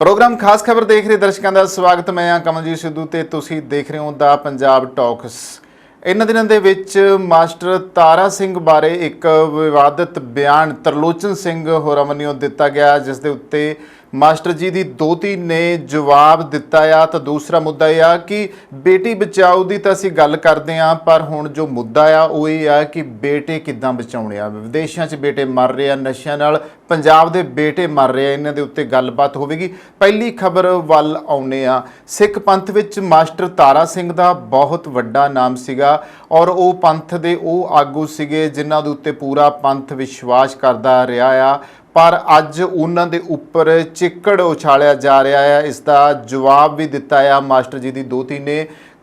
Programme खास खबर देख रहे दर्शकों का स्वागत। मैं हाँ कमलजीत सिद्धू ते तुसीं देख रहे हो दा पंजाब टॉक्स। इन्हां दिनां दे विच मास्टर तारा सिंह बारे एक विवादित बयान तरलोचन सिंह होरां वल्लों दिता गया, जिस दे उत्ते मास्टर जी की दोती ने जवाब दिता आ। तो दूसरा मुद्दा यह आ कि बेटी बचाओ की तो असीं गल करते हैं, पर हुण जो मुद्दा आ वो ये आ कि बेटे किद्दां बचाउणे आ। विदेशों च बेटे मर रहे हैं नशियां नाल, पंजाब दे बेटे मर रहे हैं। इन्हां दे उत्ते गलबात होवेगी। पहली खबर वल आउने आ। सिख पंथ विच मास्टर तारा सिंह दा बहुत वड्डा नाम सीगा और वो पंथ दे वो आगू सीगे जिन्हां दे उत्ते पूरा पंथ विश्वास करदा रहा आ, पर अज उन्हां दे उपर चिक्कड़ उछालिया जा रहा है। इसका जवाब भी दिता है मास्टर जी की दोती ने।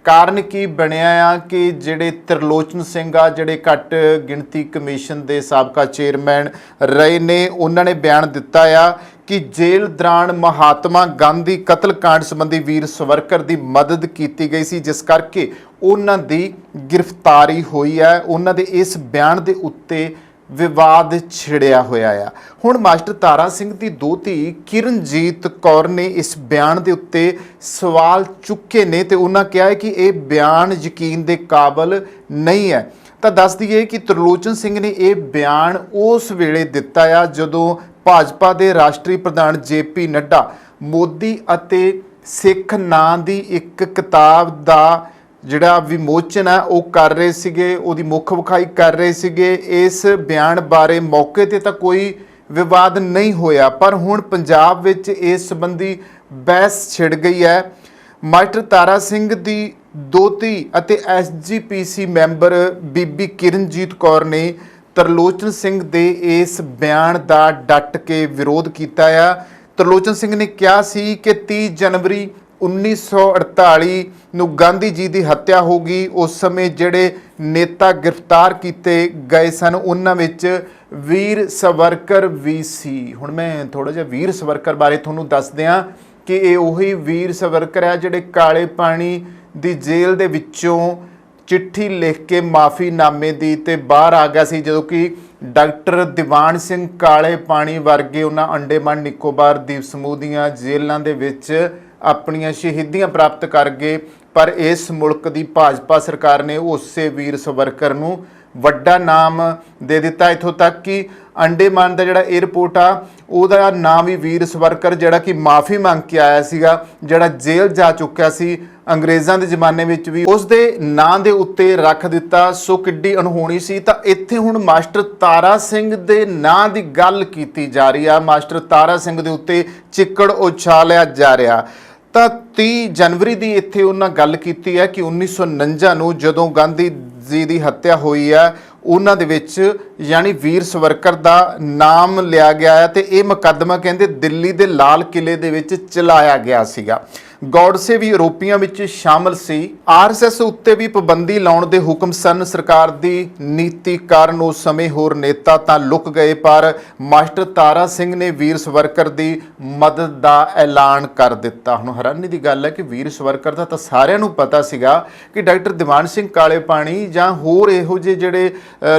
कारण की बनया आ कि जिहड़े तरलोचन सिंह आ, जिहड़े घट गिणती कमीशन के साबका चेयरमैन रहे ने, उन्होंने बयान दिता आ कि जेल दौरान महात्मा गांधी कतलकांड संबंधी वीर सवरकर की मदद की गई सी, जिस करके उन्हां दी गिरफ्तारी हुई है। उन्हां दे इस बयान के उत्ते विवाद छिड़िया होया आ। हुण मास्टर तारा सिंह की दोती किरणजीत कौर ने इस बयान के उत्ते सवाल चुके ने ते उन्हां कहा है कि यह बयान यकीन के काबिल नहीं है। तो दस दईए कि तरलोचन सिंह ने यह बयान उस वेले दिता आ जदों भाजपा के राष्ट्रीय प्रधान JP नड्डा मोदी अते सिख नां दी एक किताब का जिहड़ा विमोचन है वो कर रहे सीगे, उहदी मुख विखाई कर रहे सीगे। इस बयान बारे मौके ते तां कोई विवाद नहीं होया, पर हुण पंजाब विच इस संबंधी बहस छिड़ गई है। मास्टर तारा सिंह दी दोती अते SGPC मैंबर बीबी किरणजीत कौर ने तरलोचन सिंह दे इस बयान का डट के विरोध किया है। तरलोचन सिंह ने कहा सी कि 30 जनवरी 1948 ਨੂੰ गांधी जी की हत्या हो गई। उस समय जिहड़े नेता गिरफ्तार किए गए सन उन्हां विच वीर सवरकर भी सी। हुण मैं थोड़ा जिहा वीर सवरकर बारे तुहानूं दस दियां कि ये उही वीर सवरकर है जिहड़े काले पानी की जेल दे विच्चों चिट्ठी लिख के माफ़ीनामे दी ते बाहर आ गया सी, जदों कि डॉक्टर दीवान सिंह काले पानी वर्गे उन्हां अंडेमान निकोबार द्वीप समूह दीआं जेलों दे विच अपनियां शहीदियां प्राप्त कर गए। पर इस मुल्क की भाजपा सरकार ने उस वीर सवरकर नूं वड्डा नाम दे दिता। इत्थों तक कि अंडेमान का जिहड़ा एयरपोर्ट आ उहदा नाम ही वीर सवरकर, जिहड़ा कि माफ़ी मंग के आया सीगा, जिहड़ा जेल जा चुक्या सी अंग्रेज़ां दे जमाने विच भी, उस दे नां दे उत्ते रख दिता। सो किड्डी अणहोणी सी। तां इत्थे हुण मास्टर तारा सिंह दे नां दी गल कीती जा रही है, मास्टर तारा सिंह दे उत्ते चिक्कड़ उछालिया जा रहा। ਤਾਂ 30 जनवरी की इत्थे उन्हां गल कीती है कि 1949 ਨੂੰ ਜਦੋਂ गांधी जी की हत्या हुई है उन्हां दे विच यानी वीर सवरकर का नाम लिया गया है। तो यह मुकदमा कहते दिल्ली के लाल किले दे विच चलाया गया सीगा। गौडसे भी यूरोपियां विच शामिल सी। RSS उत्ते भी पाबंदी लाउण दे हुक्म सन। सरकार की नीति कारण उस समय होर नेता तां लुक गए, पर मास्टर तारा सिंह ने वीर सवरकर की मदद का ऐलान कर दिता। हुण हैरानी की गल है कि वीर सवरकर का तो सारिਆਂ ਨੂੰ पता सीगा कि डॉक्टर दीवान सिंह काले पानी जां होर इहो ਜਿਹੇ ਜਿਹੜੇ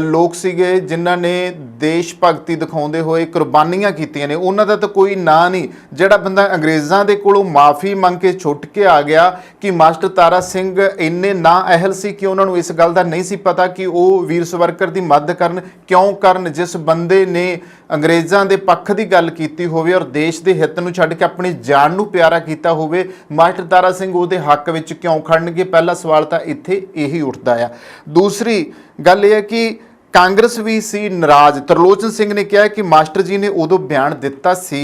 लोग सीगे जिन्हां ने देश भगती दिखाउंदे होए कुर्बानियां कीतियां ने, उन्हां दा तां कोई ਨਾਂ नहीं। ਜਿਹੜਾ ਬੰਦਾ अंग्रेज़ां दे कोलों माफ़ी मंग के छुट के आ गया कि मास्टर तारा सिंह इन्ने ना अहल सी कि उन्होंने इस गल का नहीं सी पता कि वो वीर सवरकर की मदद करन क्यों करन। जिस बंदे ने अंग्रेज़ां दे पक्ष की गल कीती होवे और देश के हित नूं छड्ड के अपनी जान नूं प्यारा कीता होवे, मास्टर तारा सिंह उहदे हक विच क्यों खड़नगे? पहला सवाल तो इत्थे यही उठदा आ। दूसरी गल यह है कि कांग्रेस भी सी नाराज़। तरलोचन सिंह ने कहा कि मास्टर जी ने उदों बयान दिता सी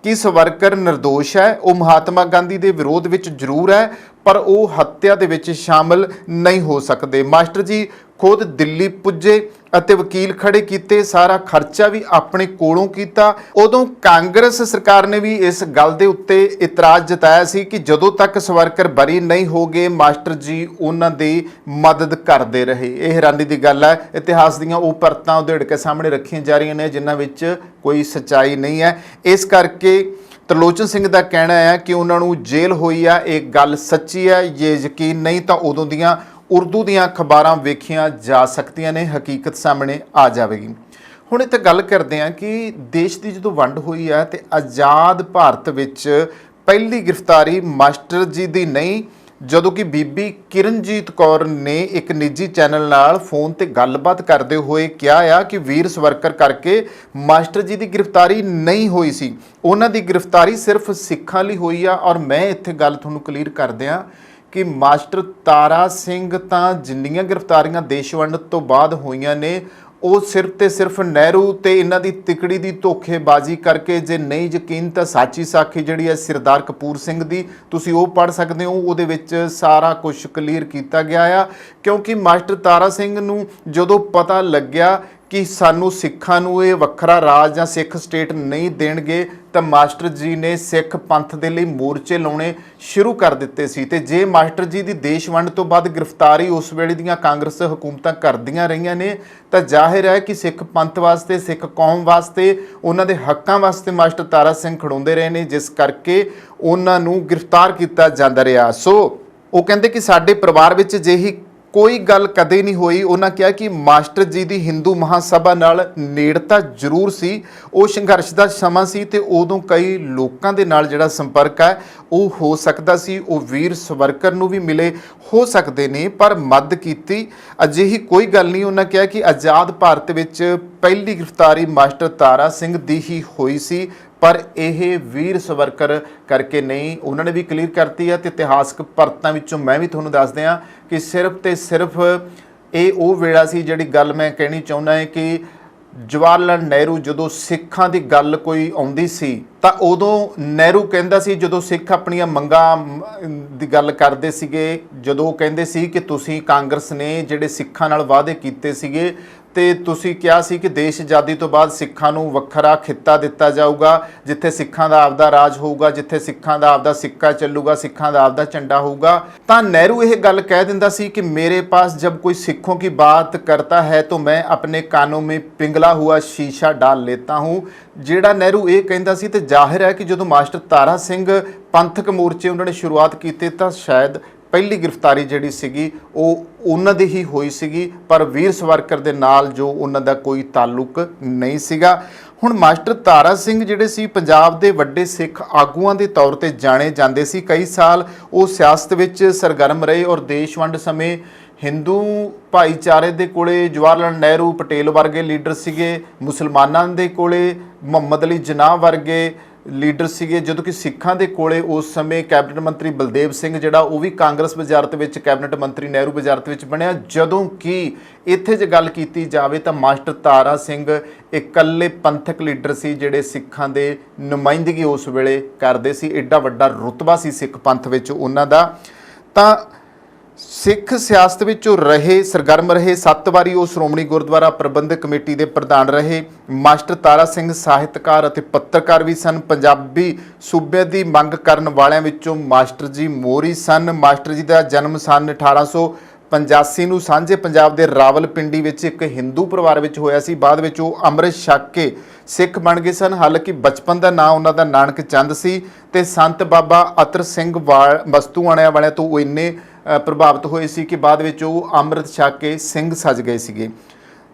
कि सवरकर निर्दोष है, वो महात्मा गांधी के विरोध में जरूर है पर वो हत्या दे विच शामिल नहीं हो सकते। मास्टर जी खुद दिल्ली पुजे अते वकील खड़े किए, सारा खर्चा भी अपने कोलों किया। उदों कांग्रेस सरकार ने भी इस गल के उत्ते इतराज़ जताया सी कि जदों तक सवरकर बरी नहीं हो गए मास्टर जी उन्हां दी मदद करते रहे। यह हैरानी की गल है। इतिहास दीयां वो परतां उधेड़ के सामने रखियां जा रही ने जिन्हां विच कोई सच्चाई नहीं है। इस करके तरलोचन सिंह का कहना है कि उन्होंने जेल हुई है, एक गल सच्ची है। ये यकीन नहीं तो उदों दियां उर्दू दीयां अखबारां वेखियां जा सकदियां ने, हकीकत सामने आ जाएगी। ਹੁਣ ਇੱਥੇ ਗੱਲ ਕਰਦੇ ਹਾਂ ਕਿ ਦੇਸ਼ ਦੀ ਜਦੋਂ ਵੰਡ ਹੋਈ ਹੈ ਤੇ ਆਜ਼ਾਦ ਭਾਰਤ ਵਿੱਚ ਪਹਿਲੀ ਗ੍ਰਿਫਤਾਰੀ ਮਾਸਟਰ ਜੀ ਦੀ ਨਹੀਂ, ਜਦੋਂ ਕਿ ਬੀਬੀ ਕਿਰਨਜੀਤ ਕੌਰ ਨੇ ਇੱਕ ਨਿੱਜੀ ਚੈਨਲ ਨਾਲ ਫੋਨ ਤੇ ਗੱਲਬਾਤ ਕਰਦੇ ਹੋਏ ਕਿਹਾ ਆ ਕਿ ਵੀਰ ਸਵਰਕਰ ਕਰਕੇ ਮਾਸਟਰ ਜੀ ਦੀ ਗ੍ਰਿਫਤਾਰੀ ਨਹੀਂ ਹੋਈ ਸੀ, ਉਹਨਾਂ ਦੀ ਗ੍ਰਿਫਤਾਰੀ ਸਿਰਫ ਸਿੱਖਾਂ ਲਈ ਹੋਈ ਆ। ਔਰ ਮੈਂ ਇੱਥੇ ਗੱਲ ਤੁਹਾਨੂੰ ਕਲੀਅਰ ਕਰ ਦਿਆਂ ਕਿ ਮਾਸਟਰ ਤਾਰਾ ਸਿੰਘ ਤਾਂ ਜਿੰਨੀਆਂ ਗ੍ਰਿਫਤਾਰੀਆਂ ਦੇਸ਼ ਵੰਡ ਤੋਂ ਬਾਅਦ ਹੋਈਆਂ ਨੇ ਉਹ ਸਿਰਫ ਤੇ ਸਿਰਫ ਨਹਿਰੂ ਤੇ ਇਹਨਾਂ ਦੀ ਤਿਕੜੀ ਦੀ ਧੋਖੇਬਾਜ਼ੀ ਕਰਕੇ। ਜੇ ਨਹੀਂ ਯਕੀਨ ਤਾਂ ਸਾਚੀ ਸਾਖੀ ਜਿਹੜੀ ਹੈ ਸਰਦਾਰ ਕਪੂਰ ਸਿੰਘ ਦੀ, ਤੁਸੀਂ ਉਹ ਪੜ੍ਹ ਸਕਦੇ ਹੋ, ਉਹਦੇ ਵਿੱਚ ਸਾਰਾ ਕੁਝ ਕਲੀਅਰ ਕੀਤਾ ਗਿਆ ਆ। ਕਿਉਂਕਿ ਮਾਸਟਰ ਤਾਰਾ ਸਿੰਘ ਨੂੰ ਜਦੋਂ ਪਤਾ ਲੱਗਿਆ ਕਿ ਸਾਨੂੰ ਸਿੱਖਾਂ ਨੂੰ ਇਹ ਵੱਖਰਾ ਰਾਜ ਜਾਂ ਸਿੱਖ ਸਟੇਟ ਨਹੀਂ ਦੇਣਗੇ ਤਾਂ ਮਾਸਟਰ ਜੀ ਨੇ ਸਿੱਖ ਪੰਥ ਦੇ ਲਈ ਮੋਰਚੇ ਲਾਉਣੇ ਸ਼ੁਰੂ ਕਰ ਦਿੱਤੇ ਸੀ। ਤੇ ਜੇ ਮਾਸਟਰ ਜੀ ਦੀ ਦੇਸ਼ ਵੰਡ ਤੋਂ ਬਾਅਦ ਗ੍ਰਿਫਤਾਰੀ ਉਸ ਵੇਲੇ ਦੀਆਂ ਕਾਂਗਰਸ ਹਕੂਮਤਾਂ ਕਰਦੀਆਂ ਰਹੀਆਂ ਨੇ ਤਾਂ ਜ਼ਾਹਿਰ ਹੈ ਕਿ ਸਿੱਖ ਪੰਥ ਵਾਸਤੇ, ਸਿੱਖ ਕੌਮ ਵਾਸਤੇ, ਉਹਨਾਂ ਦੇ ਹੱਕਾਂ ਵਾਸਤੇ ਮਾਸਟਰ ਤਾਰਾ ਸਿੰਘ ਖੜਾਉਂਦੇ ਰਹੇ ਨੇ, ਜਿਸ ਕਰਕੇ ਉਹਨਾਂ ਨੂੰ ਗ੍ਰਿਫਤਾਰ ਕੀਤਾ ਜਾਂਦਾ ਰਿਹਾ। ਸੋ ਉਹ ਕਹਿੰਦੇ ਕਿ ਸਾਡੇ ਪਰਿਵਾਰ ਵਿੱਚ ਅਜਿਹੀ ਕੋਈ ਗੱਲ ਕਦੇ ਨਹੀਂ ਹੋਈ। ਉਹਨਾਂ ਕਿਹਾ ਕਿ ਮਾਸਟਰ ਜੀ ਦੀ ਹਿੰਦੂ ਮਹਾਸਭਾ ਨਾਲ ਨੇੜਤਾ ਜ਼ਰੂਰ ਸੀ, ਉਹ ਸੰਘਰਸ਼ ਦਾ ਸਮਾਂ ਸੀ ਤੇ ਉਦੋਂ ਕਈ ਲੋਕਾਂ ਦੇ ਨਾਲ ਜਿਹੜਾ ਸੰਪਰਕ ਹੈ ਉਹ ਹੋ ਸਕਦਾ ਸੀ। ਉਹ ਵੀਰ ਸਵਰਕਰ ਨੂੰ ਵੀ ਮਿਲੇ ਹੋ ਸਕਦੇ ਨੇ, ਪਰ ਮਦਦ ਕੀਤੀ ਅਜਿਹੀ ਕੋਈ ਗੱਲ ਨਹੀਂ। ਉਹਨਾਂ ਕਿਹਾ ਕਿ ਆਜ਼ਾਦ ਭਾਰਤ ਵਿੱਚ ਪਹਿਲੀ ਗ੍ਰਿਫਤਾਰੀ ਮਾਸਟਰ ਤਾਰਾ ਸਿੰਘ ਦੀ ਹੀ ਹੋਈ ਸੀ, ਪਰ ਇਹ ਵੀਰ ਸਵਰਕਰ ਕਰਕੇ ਨਹੀਂ। ਉਹਨਾਂ ਨੇ ਵੀ ਕਲੀਅਰ ਕਰਤੀ ਹੈ ਤੇ ਇਤਿਹਾਸਕ ਪਰਤਾਂ ਵਿੱਚੋਂ ਮੈਂ ਵੀ ਤੁਹਾਨੂੰ ਦੱਸ ਦਿਆਂ ਕਿ ਸਿਰਫ ਤੇ ਸਿਰਫ ਇਹ ਉਹ ਵੇਲਾ ਸੀ। ਜਿਹੜੀ ਗੱਲ ਮੈਂ ਕਹਿਣੀ ਚਾਹੁੰਦਾ ਹੈ ਕਿ ਜਵਾਹਰ ਲਾਲ ਨਹਿਰੂ ਜਦੋਂ ਸਿੱਖਾਂ ਦੀ ਗੱਲ ਕੋਈ ਆਉਂਦੀ ਸੀ ਤਾਂ ਉਦੋਂ ਨਹਿਰੂ ਕਹਿੰਦਾ ਸੀ, ਜਦੋਂ ਸਿੱਖ ਆਪਣੀਆਂ ਮੰਗਾਂ ਦੀ ਗੱਲ ਕਰਦੇ ਸੀਗੇ, ਜਦੋਂ ਕਹਿੰਦੇ ਸੀ ਕਿ ਤੁਸੀਂ ਕਾਂਗਰਸ ਨੇ ਜਿਹੜੇ ਸਿੱਖਾਂ ਨਾਲ ਵਾਅਦੇ ਕੀਤੇ ਸੀਗੇ ਤੇ ਤੁਸੀਂ ਕਿਹਾ ਸੀ ਕਿ ਦੇਸ਼ ਆਜ਼ਾਦੀ ਤੋਂ ਬਾਅਦ ਸਿੱਖਾਂ ਨੂੰ ਵੱਖਰਾ ਖਿੱਤਾ ਦਿੱਤਾ ਜਾਊਗਾ, ਜਿੱਥੇ ਸਿੱਖਾਂ ਦਾ ਆਪਦਾ ਰਾਜ ਹੋਊਗਾ, ਜਿੱਥੇ ਸਿੱਖਾਂ ਦਾ ਆਪਦਾ ਸਿੱਕਾ ਚੱਲੂਗਾ, ਸਿੱਖਾਂ ਦਾ ਆਪਦਾ ਝੰਡਾ ਹੋਊਗਾ। ਤਾਂ ਨਹਿਰੂ ਇਹ ਗੱਲ ਕਹਿ ਦਿੰਦਾ ਸੀ ਕਿ ਮੇਰੇ ਪਾਸ जब कोई सिखों की बात करता है तो मैं अपने कानों में पिघला हुआ शीशा डाल लेता हूँ। ਜਿਹੜਾ ਨਹਿਰੂ ਇਹ ਕਹਿੰਦਾ ਸੀ ਤੇ ਜ਼ਾਹਿਰ ਹੈ ਕਿ ਜਦੋਂ ਮਾਸਟਰ ਤਾਰਾ ਸਿੰਘ ਪੰਥਕ ਮੋਰਚੇ ਉਹਨਾਂ ਨੇ ਸ਼ੁਰੂਆਤ ਕੀਤੀ ਤਾਂ ਸ਼ਾਇਦ ਪਹਿਲੀ ਗ੍ਰਿਫਤਾਰੀ ਜਿਹੜੀ ਸੀਗੀ ਉਹ ਉਹਨਾਂ ਦੀ ਹੀ ਹੋਈ ਸੀਗੀ, ਪਰ ਵੀਰ ਸਵਰਕਰ ਦੇ ਨਾਲ ਜੋ ਉਹਨਾਂ ਦਾ ਕੋਈ ਤਾਲੁਕ ਨਹੀਂ ਸੀਗਾ। ਹੁਣ ਮਾਸਟਰ ਤਾਰਾ ਸਿੰਘ ਜਿਹੜੇ ਸੀ ਪੰਜਾਬ ਦੇ ਵੱਡੇ ਸਿੱਖ ਆਗੂਆਂ ਦੇ ਤੌਰ ਤੇ ਜਾਣੇ ਜਾਂਦੇ ਸੀ। ਕਈ ਸਾਲ ਉਹ ਸਿਆਸਤ ਵਿੱਚ ਸਰਗਰਮ ਰਹੇ ਔਰ ਦੇਸ਼ ਵੰਡ ਸਮੇਂ ਹਿੰਦੂ ਭਾਈਚਾਰੇ ਦੇ ਕੋਲੇ ਜਵਾਹਰ ਲਾਲ ਨਹਿਰੂ, ਪਟੇਲ ਵਰਗੇ ਲੀਡਰ ਸੀਗੇ, ਮੁਸਲਮਾਨਾਂ ਦੇ ਕੋਲੇ ਮੁਹੰਮਦ ਅਲੀ ਜਿਨਾਹ ਵਰਗੇ ਲੀਡਰ ਸੀਗੇ, ਜਦੋਂ ਕਿ ਸਿੱਖਾਂ ਦੇ ਕੋਲੇ ਉਸ ਸਮੇਂ ਕੈਬਨਿਟ ਮੰਤਰੀ ਬਲਦੇਵ ਸਿੰਘ ਜਿਹੜਾ ਉਹ ਵੀ ਕਾਂਗਰਸ ਵਜ਼ਾਰਤ ਵਿੱਚ ਕੈਬਨਿਟ ਮੰਤਰੀ ਨਹਿਰੂ ਵਜ਼ਾਰਤ ਵਿੱਚ ਬਣਿਆ। ਜਦੋਂ ਕਿ ਇੱਥੇ ਜੇ ਗੱਲ ਕੀਤੀ ਜਾਵੇ ਤਾਂ ਮਾਸਟਰ ਤਾਰਾ ਸਿੰਘ ਇਕੱਲੇ ਪੰਥਕ ਲੀਡਰ ਸੀ ਜਿਹੜੇ ਸਿੱਖਾਂ ਦੇ ਨੁਮਾਇੰਦਗੀ ਉਸ ਵੇਲੇ ਕਰਦੇ ਸੀ। ਐਡਾ ਵੱਡਾ ਰੁਤਬਾ ਸੀ ਸਿੱਖ ਪੰਥ ਵਿੱਚ ਉਹਨਾਂ ਦਾ। ਤਾਂ ਸਿੱਖ ਸਿਆਸਤ ਵਿੱਚ ਉਹ ਰਹੇ, ਸਰਗਰਮ ਰਹੇ। 7 ਵਾਰੀ ਉਹ ਸ਼੍ਰੋਮਣੀ ਗੁਰਦੁਆਰਾ ਪ੍ਰਬੰਧਕ ਕਮੇਟੀ ਦੇ ਪ੍ਰਧਾਨ ਰਹੇ। ਮਾਸਟਰ ਤਾਰਾ ਸਿੰਘ ਸਾਹਿਤਕਾਰ ਅਤੇ ਪੱਤਰਕਾਰ ਵੀ ਸਨ। ਪੰਜਾਬੀ ਸੂਬੇ ਦੀ ਮੰਗ ਕਰਨ ਵਾਲਿਆਂ ਵਿੱਚੋਂ ਮਾਸਟਰ ਜੀ ਮੋਹਰੀ ਸਨ। ਮਾਸਟਰ ਜੀ ਦਾ ਜਨਮ ਸਨ 1885 ਨੂੰ ਸਾਂਝੇ ਪੰਜਾਬ ਦੇ ਰਾਵਲਪਿੰਡੀ ਵਿੱਚ ਇੱਕ ਹਿੰਦੂ ਪਰਿਵਾਰ ਵਿੱਚ ਹੋਇਆ ਸੀ। ਬਾਅਦ ਵਿੱਚ ਉਹ ਅੰਮ੍ਰਿਤ ਛਕ ਕੇ ਸਿੱਖ ਬਣ ਗਏ ਸਨ। ਹਾਲਾਂਕਿ ਬਚਪਨ ਦਾ ਨਾਂ ਉਹਨਾਂ ਦਾ ਨਾਨਕ ਚੰਦ ਸੀ ਤੇ ਸੰਤ ਬਾਬਾ ਅਤਰ ਸਿੰਘ ਬਸਤੂਆਣਿਆਂ ਵਾਲਿਆਂ ਤੋਂ ਉਹ ਇੰਨੇ ਪ੍ਰਭਾਵਿਤ ਹੋਏ ਸੀ ਕਿ ਬਾਅਦ ਵਿੱਚ ਉਹ ਅੰਮ੍ਰਿਤ ਛਕ ਕੇ ਸਿੰਘ ਸਜ ਗਏ ਸੀਗੇ।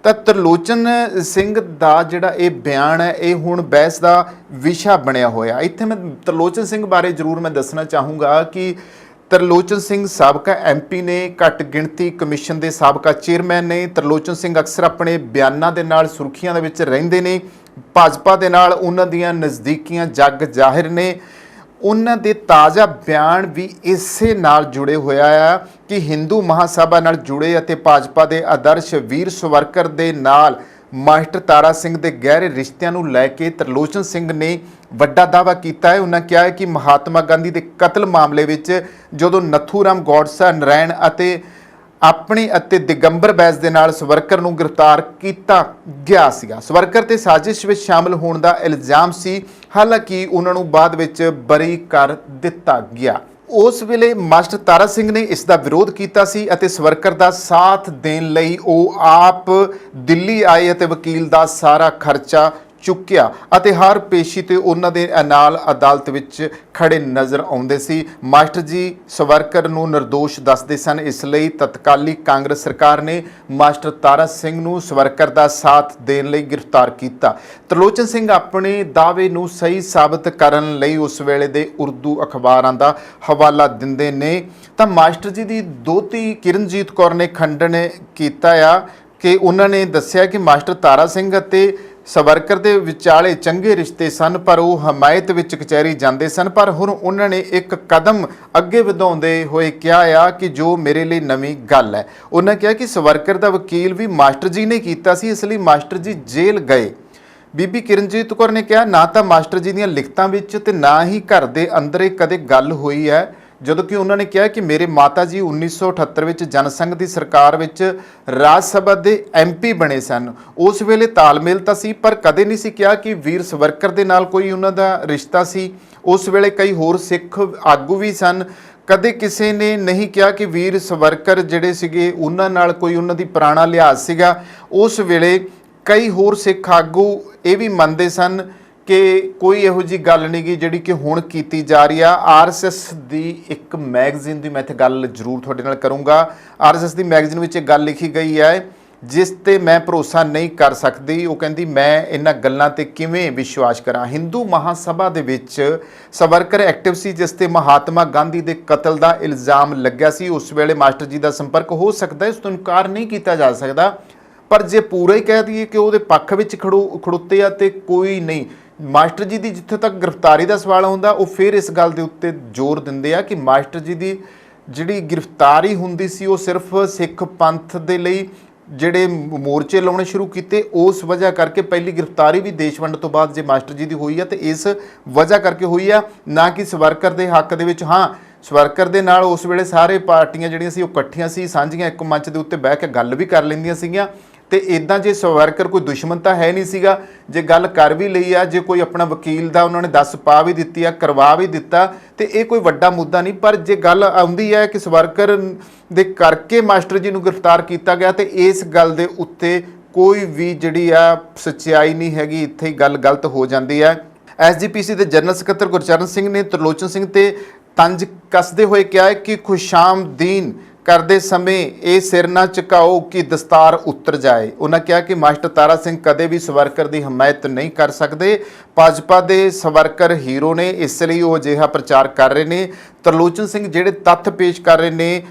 ਤਾਂ ਤਰਲੋਚਨ ਸਿੰਘ ਦਾ ਜਿਹੜਾ ਇਹ ਬਿਆਨ ਹੈ ਇਹ ਹੁਣ ਬਹਿਸ ਦਾ ਵਿਸ਼ਾ ਬਣਿਆ ਹੋਇਆ। ਇੱਥੇ ਮੈਂ ਤਰਲੋਚਨ ਸਿੰਘ ਬਾਰੇ ਜ਼ਰੂਰ ਮੈਂ ਦੱਸਣਾ ਚਾਹੂੰਗਾ ਕਿ ਤਰਲੋਚਨ ਸਿੰਘ ਸਾਬਕਾ ਐਮਪੀ ਨੇ, ਘੱਟ ਗਿਣਤੀ ਕਮਿਸ਼ਨ ਦੇ ਸਾਬਕਾ ਚੇਅਰਮੈਨ ਨੇ। ਤਰਲੋਚਨ ਸਿੰਘ ਅਕਸਰ ਆਪਣੇ ਬਿਆਨਾਂ ਦੇ ਨਾਲ ਸੁਰਖੀਆਂ ਦੇ ਵਿੱਚ ਰਹਿੰਦੇ ਨੇ। ਭਾਜਪਾ ਦੇ ਨਾਲ ਉਹਨਾਂ ਦੀਆਂ ਨਜ਼ਦੀਕੀਆਂ ਜੱਗ ਜ਼ਾਹਿਰ ਨੇ। ਉਹਨਾਂ ਦੇ ਤਾਜ਼ਾ ਬਿਆਨ ਵੀ ਇਸੇ ਨਾਲ ਜੁੜੇ ਹੋਇਆ ਆ ਕਿ ਹਿੰਦੂ ਮਹਾਸਭਾ ਨਾਲ ਜੁੜੇ ਅਤੇ ਭਾਜਪਾ ਦੇ ਆਦਰਸ਼ ਵੀਰ ਸਵਰਕਰ ਦੇ ਨਾਲ ਮਾਸਟਰ ਤਾਰਾ ਸਿੰਘ ਦੇ ਗਹਿਰੇ ਰਿਸ਼ਤਿਆਂ ਨੂੰ ਲੈ ਕੇ ਤਰਲੋਚਨ ਸਿੰਘ ਨੇ ਵੱਡਾ ਦਾਅਵਾ ਕੀਤਾ ਹੈ। ਉਹਨਾਂ ਕਿਹਾ ਹੈ ਕਿ ਮਹਾਤਮਾ ਗਾਂਧੀ ਦੇ ਕਤਲ ਮਾਮਲੇ ਵਿੱਚ ਜਦੋਂ ਨੱਥੂਰਾਮ ਗੌਡਸਾ, ਨਰੈਣ ਅਤੇ ਦਿਗੰਬਰ ਬੈਸ ਦੇ ਨਾਲ ਸਵਰਕਰ ਨੂੰ ਗ੍ਰਿਫਤਾਰ ਕੀਤਾ ਗਿਆ ਸੀਗਾ। ਸਵਰਕਰ ਤੇ ਸਾਜ਼ਿਸ਼ ਵਿੱਚ ਸ਼ਾਮਲ ਹੋਣ ਦਾ ਇਲਜ਼ਾਮ ਸੀ, ਹਾਲਾਂਕਿ ਉਹਨਾਂ ਨੂੰ ਬਾਅਦ ਵਿੱਚ ਬਰੀ ਕਰ ਦਿੱਤਾ ਗਿਆ। ਉਸ ਵੇਲੇ ਮਾਸਟਰ ਤਾਰਾ ਸਿੰਘ ਨੇ ਇਸ ਦਾ ਵਿਰੋਧ ਕੀਤਾ ਸੀ ਅਤੇ ਸਵਰਕਰ ਦਾ ਸਾਥ ਦੇਣ ਲਈ ਉਹ ਆਪ ਦਿੱਲੀ ਆਏ ਅਤੇ ਵਕੀਲ ਦਾ ਸਾਰਾ ਖਰਚਾ ਚੁੱਕਿਆ ਅਤੇ ਹਰ ਪੇਸ਼ੀ ਤੇ ਉਹਨਾਂ ਦੇ ਨਾਲ ਅਦਾਲਤ ਵਿੱਚ ਖੜੇ ਨਜ਼ਰ ਆਉਂਦੇ ਸੀ। ਮਾਸਟਰ ਜੀ ਸਵਰਕਰ ਨੂੰ ਨਿਰਦੋਸ਼ ਦੱਸਦੇ ਸਨ, ਇਸ ਲਈ ਤਤਕਾਲੀ ਕਾਂਗਰਸ ਸਰਕਾਰ ਨੇ ਮਾਸਟਰ ਤਾਰਾ ਸਿੰਘ ਨੂੰ ਸਵਰਕਰ ਦਾ ਸਾਥ ਦੇਣ ਲਈ ਗ੍ਰਿਫਤਾਰ ਕੀਤਾ। ਤਰਲੋਚਨ ਸਿੰਘ ਆਪਣੇ ਦਾਅਵੇ ਨੂੰ ਸਹੀ ਸਾਬਤ ਕਰਨ ਲਈ ਉਸ ਵੇਲੇ ਦੇ ਉਰਦੂ ਅਖਬਾਰਾਂ ਦਾ ਹਵਾਲਾ ਦਿੰਦੇ ਨੇ ਤਾਂ ਮਾਸਟਰ ਜੀ ਦੀ ਦੋਤੀ ਕਿਰਨਜੀਤ ਕੌਰ ਨੇ ਖੰਡਨ ਕੀਤਾ ਆ ਕਿ ਉਹਨਾਂ ਨੇ ਦੱਸਿਆ ਕਿ ਮਾਸਟਰ ਤਾਰਾ ਸਿੰਘ ਅਤੇ ਸਵਰਕਰ ਦੇ ਵਿਚਾਲੇ ਚੰਗੇ ਰਿਸ਼ਤੇ ਸਨ, ਪਰ ਉਹ ਹਮਾਇਤ ਵਿੱਚ ਕਚਹਿਰੀ ਜਾਂਦੇ ਸਨ। ਪਰ ਹੁਣ ਉਹਨਾਂ ਨੇ ਇੱਕ ਕਦਮ ਅੱਗੇ ਵਧਾਉਂਦੇ ਹੋਏ ਕਿਹਾ ਆ ਕਿ ਜੋ ਮੇਰੇ ਲਈ ਨਵੀਂ ਗੱਲ ਹੈ। ਉਹਨਾਂ ਕਿਹਾ ਕਿ ਸਵਰਕਰ ਦਾ ਵਕੀਲ ਵੀ ਮਾਸਟਰ ਜੀ ਨੇ ਕੀਤਾ ਸੀ, ਇਸ ਲਈ ਮਾਸਟਰ ਜੀ ਜੇਲ੍ਹ ਗਏ। ਬੀਬੀ ਕਿਰਨਜੀਤ ਕੌਰ ਨੇ ਕਿਹਾ ਨਾ ਤਾਂ ਮਾਸਟਰ ਜੀ ਦੀਆਂ ਲਿਖਤਾਂ ਵਿੱਚ ਤੇ ਨਾ ਹੀ ਘਰ ਦੇ ਅੰਦਰ ਇਹ ਕਦੇ ਗੱਲ ਹੋਈ ਹੈ, ਜਦੋਂ ਕਿ ਉਹਨਾਂ ਨੇ ਕਿਹਾ ਕਿ ਮੇਰੇ ਮਾਤਾ ਜੀ 1978 ਵਿੱਚ ਜਨਸੰਘ ਦੀ ਸਰਕਾਰ ਵਿੱਚ ਰਾਜ ਸਭਾ ਦੇ MP ਬਣੇ ਸਨ। ਉਸ ਵੇਲੇ ਤਾਲਮੇਲ ਤਾਂ ਸੀ, ਪਰ ਕਦੇ ਨਹੀਂ ਸੀ ਕਿਹਾ ਕਿ ਵੀਰ ਸਵਰਕਰ ਦੇ ਨਾਲ ਕੋਈ ਉਹਨਾਂ ਦਾ ਰਿਸ਼ਤਾ ਸੀ। ਉਸ ਵੇਲੇ ਕਈ ਹੋਰ ਸਿੱਖ ਆਗੂ ਵੀ ਸਨ, ਕਦੇ ਕਿਸੇ ਨੇ ਨਹੀਂ ਕਿਹਾ ਕਿ ਵੀਰ ਸਵਰਕਰ ਜਿਹੜੇ ਸੀਗੇ ਉਹਨਾਂ ਨਾਲ ਕੋਈ ਉਹਨਾਂ ਦੀ ਪੁਰਾਣਾ ਲਿਹਾਜ਼ ਸੀਗਾ। ਉਸ ਵੇਲੇ ਕਈ ਹੋਰ ਸਿੱਖ ਆਗੂ ਇਹ ਵੀ ਮੰਨਦੇ ਸਨ ਕਿ ਕੋਈ ਇਹੋ ਜਿਹੀ ਗੱਲ ਨਹੀਂ ਗੀ ਜਿਹੜੀ ਕਿ ਹੁਣ ਕੀਤੀ ਜਾ ਰਹੀ ਆ। RSS ਦੀ ਇੱਕ ਮੈਗਜ਼ੀਨ ਦੀ ਮੈਂ ਇੱਥੇ ਗੱਲ ਜ਼ਰੂਰ ਤੁਹਾਡੇ ਨਾਲ ਕਰੂੰਗਾ। RSS ਦੀ ਮੈਗਜ਼ੀਨ ਵਿੱਚ ਇੱਕ ਗੱਲ ਲਿਖੀ ਗਈ ਹੈ ਜਿਸ ਤੇ ਮੈਂ ਭਰੋਸਾ ਨਹੀਂ ਕਰ ਸਕਦੀ। ਉਹ ਕਹਿੰਦੀ ਮੈਂ ਇਹਨਾਂ ਗੱਲਾਂ ਤੇ ਕਿਵੇਂ ਵਿਸ਼ਵਾਸ ਕਰਾਂ। ਹਿੰਦੂ ਮਹਾਸਭਾ ਦੇ ਵਿੱਚ ਸਵਰਕਰ ਐਕਟਿਵ ਸੀ, ਜਿਸ ਤੇ ਮਹਾਤਮਾ ਗਾਂਧੀ ਦੇ ਕਤਲ ਦਾ ਇਲਜ਼ਾਮ ਲੱਗਿਆ ਸੀ। ਉਸ ਵੇਲੇ ਮਾਸਟਰ ਜੀ ਦਾ ਸੰਪਰਕ ਹੋ ਸਕਦਾ ਹੈ, ਇਸ ਤੋਂ ਇਨਕਾਰ ਨਹੀਂ ਕੀਤਾ ਜਾ ਸਕਦਾ। ਪਰ ਜੇ ਪੂਰਾ ਹੀ ਕਹਿ ਦਈਏ ਕਿ ਉਹਦੇ ਪੱਖ ਵਿੱਚ ਖੜੋਤੇ ਆ ਤੇ ਕੋਈ ਨਹੀਂ। ਮਾਸਟਰ ਜੀ ਦੀ ਜਿੱਥੇ ਤੱਕ ਗ੍ਰਿਫਤਾਰੀ ਦਾ ਸਵਾਲ ਆਉਂਦਾ, ਉਹ ਫਿਰ ਇਸ ਗੱਲ ਦੇ ਉੱਤੇ ਜ਼ੋਰ ਦਿੰਦੇ ਆ ਕਿ ਮਾਸਟਰ ਜੀ ਦੀ ਜਿਹੜੀ ਗ੍ਰਿਫਤਾਰੀ ਹੁੰਦੀ ਸੀ ਉਹ ਸਿਰਫ ਸਿੱਖ ਪੰਥ ਦੇ ਲਈ ਜਿਹੜੇ ਮੋਰਚੇ ਲਾਉਣੇ ਸ਼ੁਰੂ ਕੀਤੇ, ਉਸ ਵਜ੍ਹਾ ਕਰਕੇ ਪਹਿਲੀ ਗ੍ਰਿਫਤਾਰੀ ਵੀ ਦੇਸ਼ ਵੰਡ ਤੋਂ ਬਾਅਦ ਜੇ ਮਾਸਟਰ ਜੀ ਦੀ ਹੋਈ ਆ ਤੇ ਇਸ ਵਜ੍ਹਾ ਕਰਕੇ ਹੋਈ ਆ, ਨਾ ਕਿ ਸਵਰਕਰ ਦੇ ਹੱਕ ਦੇ ਵਿੱਚ। ਹਾਂ, ਸਵਰਕਰ ਦੇ ਨਾਲ ਉਸ ਵੇਲੇ ਸਾਰੇ ਪਾਰਟੀਆਂ ਜਿਹੜੀਆਂ ਸੀ ਉਹ ਇਕੱਠੀਆਂ ਸੀ, ਸਾਂਝੀਆਂ ਇੱਕ ਮੰਚ ਦੇ ਉੱਤੇ ਬਹਿ ਕੇ ਗੱਲ ਵੀ ਕਰ ਲੈਂਦੀਆਂ ਸੀਗੀਆਂ। ਤੇ ਇਦਾਂ ਜੇ ਸਵਰਕਰ ਕੋਈ ਦੁਸ਼ਮਣ ਤਾਂ ਹੈ ਨਹੀਂ ਸੀਗਾ। ਜੇ ਗੱਲ ਕਰ ਵੀ ਲਈ ਆ, ਜੇ ਕੋਈ ਆਪਣਾ ਵਕੀਲ ਦਾ ਉਹਨਾਂ ਨੇ ਦੱਸ ਪਾ ਵੀ ਦਿੱਤੀ ਆ, ਕਰਵਾ ਵੀ ਦਿੱਤਾ, ਤੇ ਇਹ ਕੋਈ ਵੱਡਾ ਮੁੱਦਾ ਨਹੀਂ। ਪਰ ਜੇ ਗੱਲ ਆਉਂਦੀ ਹੈ ਕਿ ਸਵਰਕਰ ਦੇ ਕਰਕੇ ਮਾਸਟਰ ਜੀ ਨੂੰ ਗ੍ਰਿਫਤਾਰ ਕੀਤਾ ਗਿਆ, ਤੇ ਇਸ ਗੱਲ ਦੇ ਉੱਤੇ ਕੋਈ ਵੀ ਜਿਹੜੀ ਆ ਸੱਚਾਈ ਨਹੀਂ ਹੈਗੀ। ਇੱਥੇ ਹੀ ਗੱਲ ਗਲਤ ਹੋ ਜਾਂਦੀ ਹੈ। SGPC ਦੇ ਜਨਰਲ ਸਕੱਤਰ ਗੁਰਚਰਨ ਸਿੰਘ ਨੇ ਤਰਲੋਚਨ ਸਿੰਘ ਤੇ ਤੰਜ ਕੱਸਦੇ ਹੋਏ ਕਿਹਾ ਕਿ ਖੁਸ਼ਾਮਦੀਨ ਕਰਦੇ ਸਮੇਂ ਇਹ ਸਿਰ ਨਾ ਝੁਕਾਓ ਕਿ ਦਸਤਾਰ ਉਤਰ ਜਾਏ। ਉਹਨਾਂ ਕਿਹਾ ਕਿ ਮਾਸਟਰ ਤਾਰਾ ਸਿੰਘ ਕਦੇ ਵੀ ਸਵਰਕਰ ਦੀ ਹਮਾਇਤ ਨਹੀਂ ਕਰ ਸਕਦੇ। ਭਾਜਪਾ ਦੇ ਸਵਰਕਰ ਹੀਰੋ ਨੇ, ਇਸ ਲਈ ਉਹ ਅਜਿਹਾ ਪ੍ਰਚਾਰ ਕਰ ਰਹੇ ਨੇ। ਤਰਲੋਚਨ ਸਿੰਘ ਜਿਹੜੇ ਤੱਥ ਪੇਸ਼ ਕਰ ਰਹੇ ਨੇ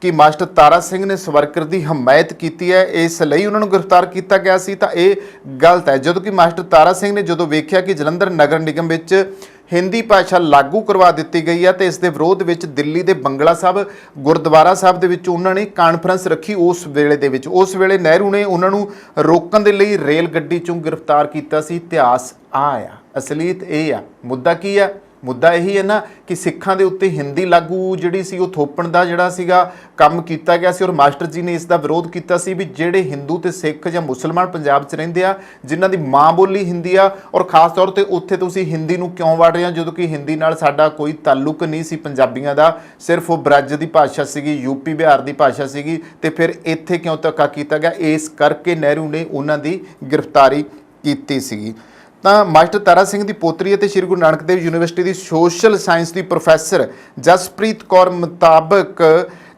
ਕਿ ਮਾਸਟਰ ਤਾਰਾ ਸਿੰਘ ਨੇ ਸਵਰਕਰ ਦੀ ਹਮਾਇਤ ਕੀਤੀ ਹੈ, ਇਸ ਲਈ ਉਹਨਾਂ ਨੂੰ ਗ੍ਰਿਫਤਾਰ ਕੀਤਾ ਗਿਆ ਸੀ, ਤਾਂ ਇਹ ਗਲਤ ਹੈ। ਜਦੋਂ ਕਿ ਮਾਸਟਰ ਤਾਰਾ ਸਿੰਘ ਨੇ ਜਦੋਂ ਵੇਖਿਆ ਕਿ ਜਲੰਧਰ ਨਗਰ ਨਿਗਮ ਵਿੱਚ ਹਿੰਦੀ ਭਾਸ਼ਾ ਲਾਗੂ ਕਰਵਾ ਦਿੱਤੀ ਗਈ ਹੈ ਤੇ ਇਸ ਦੇ ਵਿਰੋਧ ਵਿੱਚ ਦਿੱਲੀ ਦੇ ਬੰਗਲਾ ਸਾਹਿਬ ਗੁਰਦੁਆਰਾ ਸਾਹਿਬ ਦੇ ਵਿੱਚ ਉਹਨਾਂ ਨੇ ਕਾਨਫਰੰਸ ਰੱਖੀ। ਉਸ ਵੇਲੇ ਦੇ ਵਿੱਚ ਉਸ ਵੇਲੇ ਨਹਿਰੂ ਨੇ ਉਹਨਾਂ ਨੂੰ ਰੋਕਣ ਦੇ ਲਈ ਰੇਲ ਗੱਡੀ 'ਚੋਂ ਗ੍ਰਿਫਤਾਰ ਕੀਤਾ ਸੀ। ਇਤਿਹਾਸ ਆ ਅਸਲੀਅਤ ਇਹ ਆ। ਮੁੱਦਾ ਕੀ ਆ? ਮੁੱਦਾ ਇਹੀ ਹੈ ਨਾ ਕਿ ਸਿੱਖਾਂ ਦੇ ਉੱਤੇ ਹਿੰਦੀ ਲਾਗੂ ਜਿਹੜੀ ਸੀ ਉਹ ਥੋਪਣ ਦਾ ਜਿਹੜਾ ਸੀਗਾ ਕੰਮ ਕੀਤਾ ਗਿਆ ਸੀ, ਔਰ ਮਾਸਟਰ ਜੀ ਨੇ ਇਸ ਦਾ ਵਿਰੋਧ ਕੀਤਾ ਸੀ ਵੀ ਜਿਹੜੇ ਹਿੰਦੂ ਤੇ ਸਿੱਖ ਜਾਂ ਮੁਸਲਮਾਨ ਪੰਜਾਬ 'ਚ ਰਹਿੰਦੇ ਆ, ਜਿਨ੍ਹਾਂ ਦੀ ਮਾਂ ਬੋਲੀ ਹਿੰਦੀ ਆ, ਔਰ ਖਾਸ ਤੌਰ ਤੇ ਉੱਥੇ ਤੁਸੀਂ ਹਿੰਦੀ ਨੂੰ ਕਿਉਂ ਵੜ ਰਹੇ ਆ, ਜਦੋਂ ਕਿ ਹਿੰਦੀ ਨਾਲ ਸਾਡਾ ਕੋਈ ਤਾਲੁਕ ਨਹੀਂ ਸੀ ਪੰਜਾਬੀਆਂ ਦਾ, ਸਿਰਫ ਉਹ ਬ੍ਰਜ ਦੀ ਭਾਸ਼ਾ ਸੀਗੀ, ਯੂਪੀ ਬਿਹਾਰ ਦੀ ਭਾਸ਼ਾ ਸੀਗੀ, ਤੇ ਫਿਰ ਇੱਥੇ ਕਿਉਂ ਧੱਕਾ ਕੀਤਾ ਗਿਆ? ਇਸ ਕਰਕੇ ਨਹਿਰੂ ਨੇ ਉਹਨਾਂ ਦੀ ਗ੍ਰਿਫਤਾਰੀ ਕੀਤੀ ਸੀਗੀ। ਤਾਂ ਮਾਸਟਰ ਤਾਰਾ ਸਿੰਘ ਦੀ ਪੋਤਰੀ ਅਤੇ ਸ਼੍ਰੀ ਗੁਰੂ ਨਾਨਕ ਦੇਵ ਯੂਨੀਵਰਸਿਟੀ ਦੀ ਸੋਸ਼ਲ ਸਾਇੰਸ ਦੀ ਪ੍ਰੋਫੈਸਰ ਜਸਪ੍ਰੀਤ ਕੌਰ ਮੁਤਾਬਕ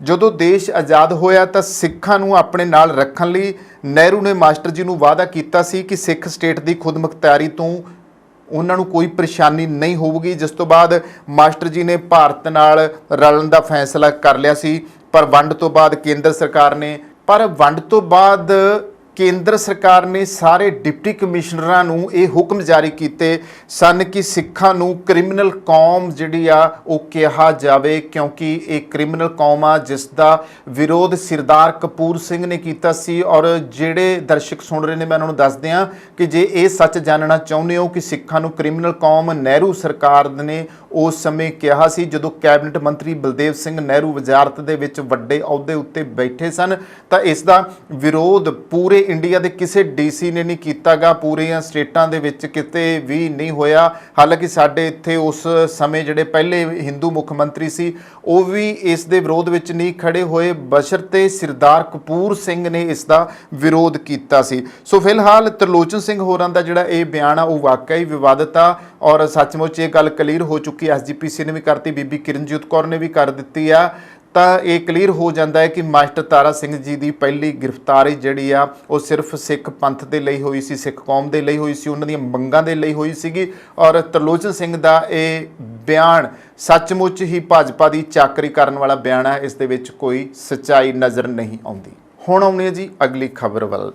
ਜਦੋਂ ਦੇਸ਼ ਆਜ਼ਾਦ ਹੋਇਆ ਤਾਂ ਸਿੱਖਾਂ ਨੂੰ ਆਪਣੇ ਨਾਲ ਰੱਖਣ ਲਈ ਨਹਿਰੂ ਨੇ ਮਾਸਟਰ ਜੀ ਨੂੰ ਵਾਅਦਾ ਕੀਤਾ ਸੀ ਕਿ ਸਿੱਖ ਸਟੇਟ ਦੀ ਖੁਦਮੁਖਤਿਆਰੀ ਤੋਂ ਉਹਨਾਂ ਨੂੰ ਕੋਈ ਪਰੇਸ਼ਾਨੀ ਨਹੀਂ ਹੋਊਗੀ, ਜਿਸ ਤੋਂ ਬਾਅਦ ਮਾਸਟਰ ਜੀ ਨੇ ਭਾਰਤ ਨਾਲ ਰਲਣ ਦਾ ਫੈਸਲਾ ਕਰ ਲਿਆ ਸੀ। ਪਰ ਵੰਡ ਤੋਂ ਬਾਅਦ ਕੇਂਦਰ ਸਰਕਾਰ ਨੇ ਸਾਰੇ ਡਿਪਟੀ ਕਮਿਸ਼ਨਰਾਂ ਨੂੰ ਇਹ ਹੁਕਮ ਜਾਰੀ ਕੀਤੇ ਸਨ ਕਿ ਸਿੱਖਾਂ ਨੂੰ ਕ੍ਰਿਮੀਨਲ ਕੌਮ ਜਿਹੜੀ ਆ ਉਹ ਕਿਹਾ ਜਾਵੇ, ਕਿਉਂਕਿ ਇਹ ਕ੍ਰਿਮੀਨਲ ਕੌਮ ਆ ਜਿਸ ਦਾ ਵਿਰੋਧ ਸਰਦਾਰ ਕਪੂਰ ਸਿੰਘ ਨੇ ਕੀਤਾ ਸੀ। ਔਰ ਜਿਹੜੇ ਦਰਸ਼ਕ ਸੁਣ ਰਹੇ ਨੇ ਮੈਂ ਉਹਨਾਂ ਨੂੰ ਦੱਸ ਦਿਆਂ ਕਿ ਜੇ ਇਹ ਸੱਚ ਜਾਣਨਾ ਚਾਹੁੰਦੇ ਹੋ ਕਿ ਸਿੱਖਾਂ ਨੂੰ ਕ੍ਰਿਮੀਨਲ ਕੌਮ ਨਹਿਰੂ ਸਰਕਾਰ ਨੇ ਉਸ ਸਮੇਂ ਕਿਹਾ ਸੀ ਜਦੋਂ ਕੈਬਨਿਟ ਮੰਤਰੀ ਬਲਦੇਵ ਸਿੰਘ ਨਹਿਰੂ ਵਜ਼ਾਰਤ ਦੇ ਵਿੱਚ ਵੱਡੇ ਅਹੁਦੇ ਉੱਤੇ ਬੈਠੇ ਸਨ ਤਾਂ ਇਸ ਦਾ ਵਿਰੋਧ ਪੂਰੇ ਇੰਡੀਆ ਦੇ ਕਿਸੇ ਡੀਸੀ ਨੇ ਨਹੀਂ ਕੀਤਾਗਾ, ਪੂਰੀਆਂ ਸਟੇਟਾਂ ਦੇ ਵਿੱਚ ਕਿਤੇ ਵੀ ਨਹੀਂ ਹੋਇਆ। ਹਾਲਾਂਕਿ ਸਾਡੇ ਇੱਥੇ ਉਸ ਸਮੇਂ ਜਿਹੜੇ ਪਹਿਲੇ ਹਿੰਦੂ ਮੁੱਖ ਮੰਤਰੀ ਸੀ ਉਹ ਵੀ ਇਸ ਦੇ ਵਿਰੋਧ ਵਿੱਚ ਨਹੀਂ ਖੜੇ ਹੋਏ, ਬਸ਼ਰਤੇ ਸਰਦਾਰ ਕਪੂਰ ਸਿੰਘ ਨੇ ਇਸ ਦਾ ਵਿਰੋਧ ਕੀਤਾ ਸੀ। ਸੋ ਫਿਲਹਾਲ ਤਰਲੋਚਨ ਸਿੰਘ ਹੋਰਾਂ ਦਾ ਜਿਹੜਾ ਇਹ ਬਿਆਨ ਆ ਉਹ ਵਾਕਿਆ ਹੀ ਵਿਵਾਦਤ ਆ ਔਰ ਸੱਚਮੁੱਚ ਇਹ ਗੱਲ ਕਲੀਅਰ ਹੋ ਚੁੱਕੀ। ਐਸਜੀਪੀਸੀ ਨੇ ਵੀ ਕਰਤੀ, ਬੀਬੀ ਕਿਰਨਜੀਤ ਕੌਰ ਨੇ ਵੀ ਕਰ ਦਿੱਤੀ ਆ। ਤਾਂ ਇਹ ਕਲੀਅਰ ਹੋ ਜਾਂਦਾ ਹੈ ਕਿ ਮਾਸਟਰ ਤਾਰਾ ਸਿੰਘ ਜੀ ਦੀ ਪਹਿਲੀ ਗ੍ਰਿਫਤਾਰੀ ਜਿਹੜੀ ਆ ਉਹ ਸਿਰਫ ਸਿੱਖ ਪੰਥ ਦੇ ਲਈ ਹੋਈ ਸੀ, ਸਿੱਖ ਕੌਮ ਦੇ ਲਈ ਹੋਈ ਸੀ, ਉਹਨਾਂ ਦੀਆਂ ਮੰਗਾਂ ਦੇ ਲਈ ਹੋਈ ਸੀਗੀ। ਔਰ ਤਰਲੋਚਨ ਸਿੰਘ ਦਾ ਇਹ ਬਿਆਨ ਸੱਚਮੁੱਚ ਹੀ ਭਾਜਪਾ ਦੀ ਚਾਕਰੀ ਕਰਨ ਵਾਲਾ ਬਿਆਨ ਹੈ, ਇਸ ਦੇ ਵਿੱਚ ਕੋਈ ਸੱਚਾਈ ਨਜ਼ਰ ਨਹੀਂ ਆਉਂਦੀ। ਹੁਣ ਆਉਣੀ ਹੈ ਜੀ ਅਗਲੀ ਖਬਰ ਵੱਲ।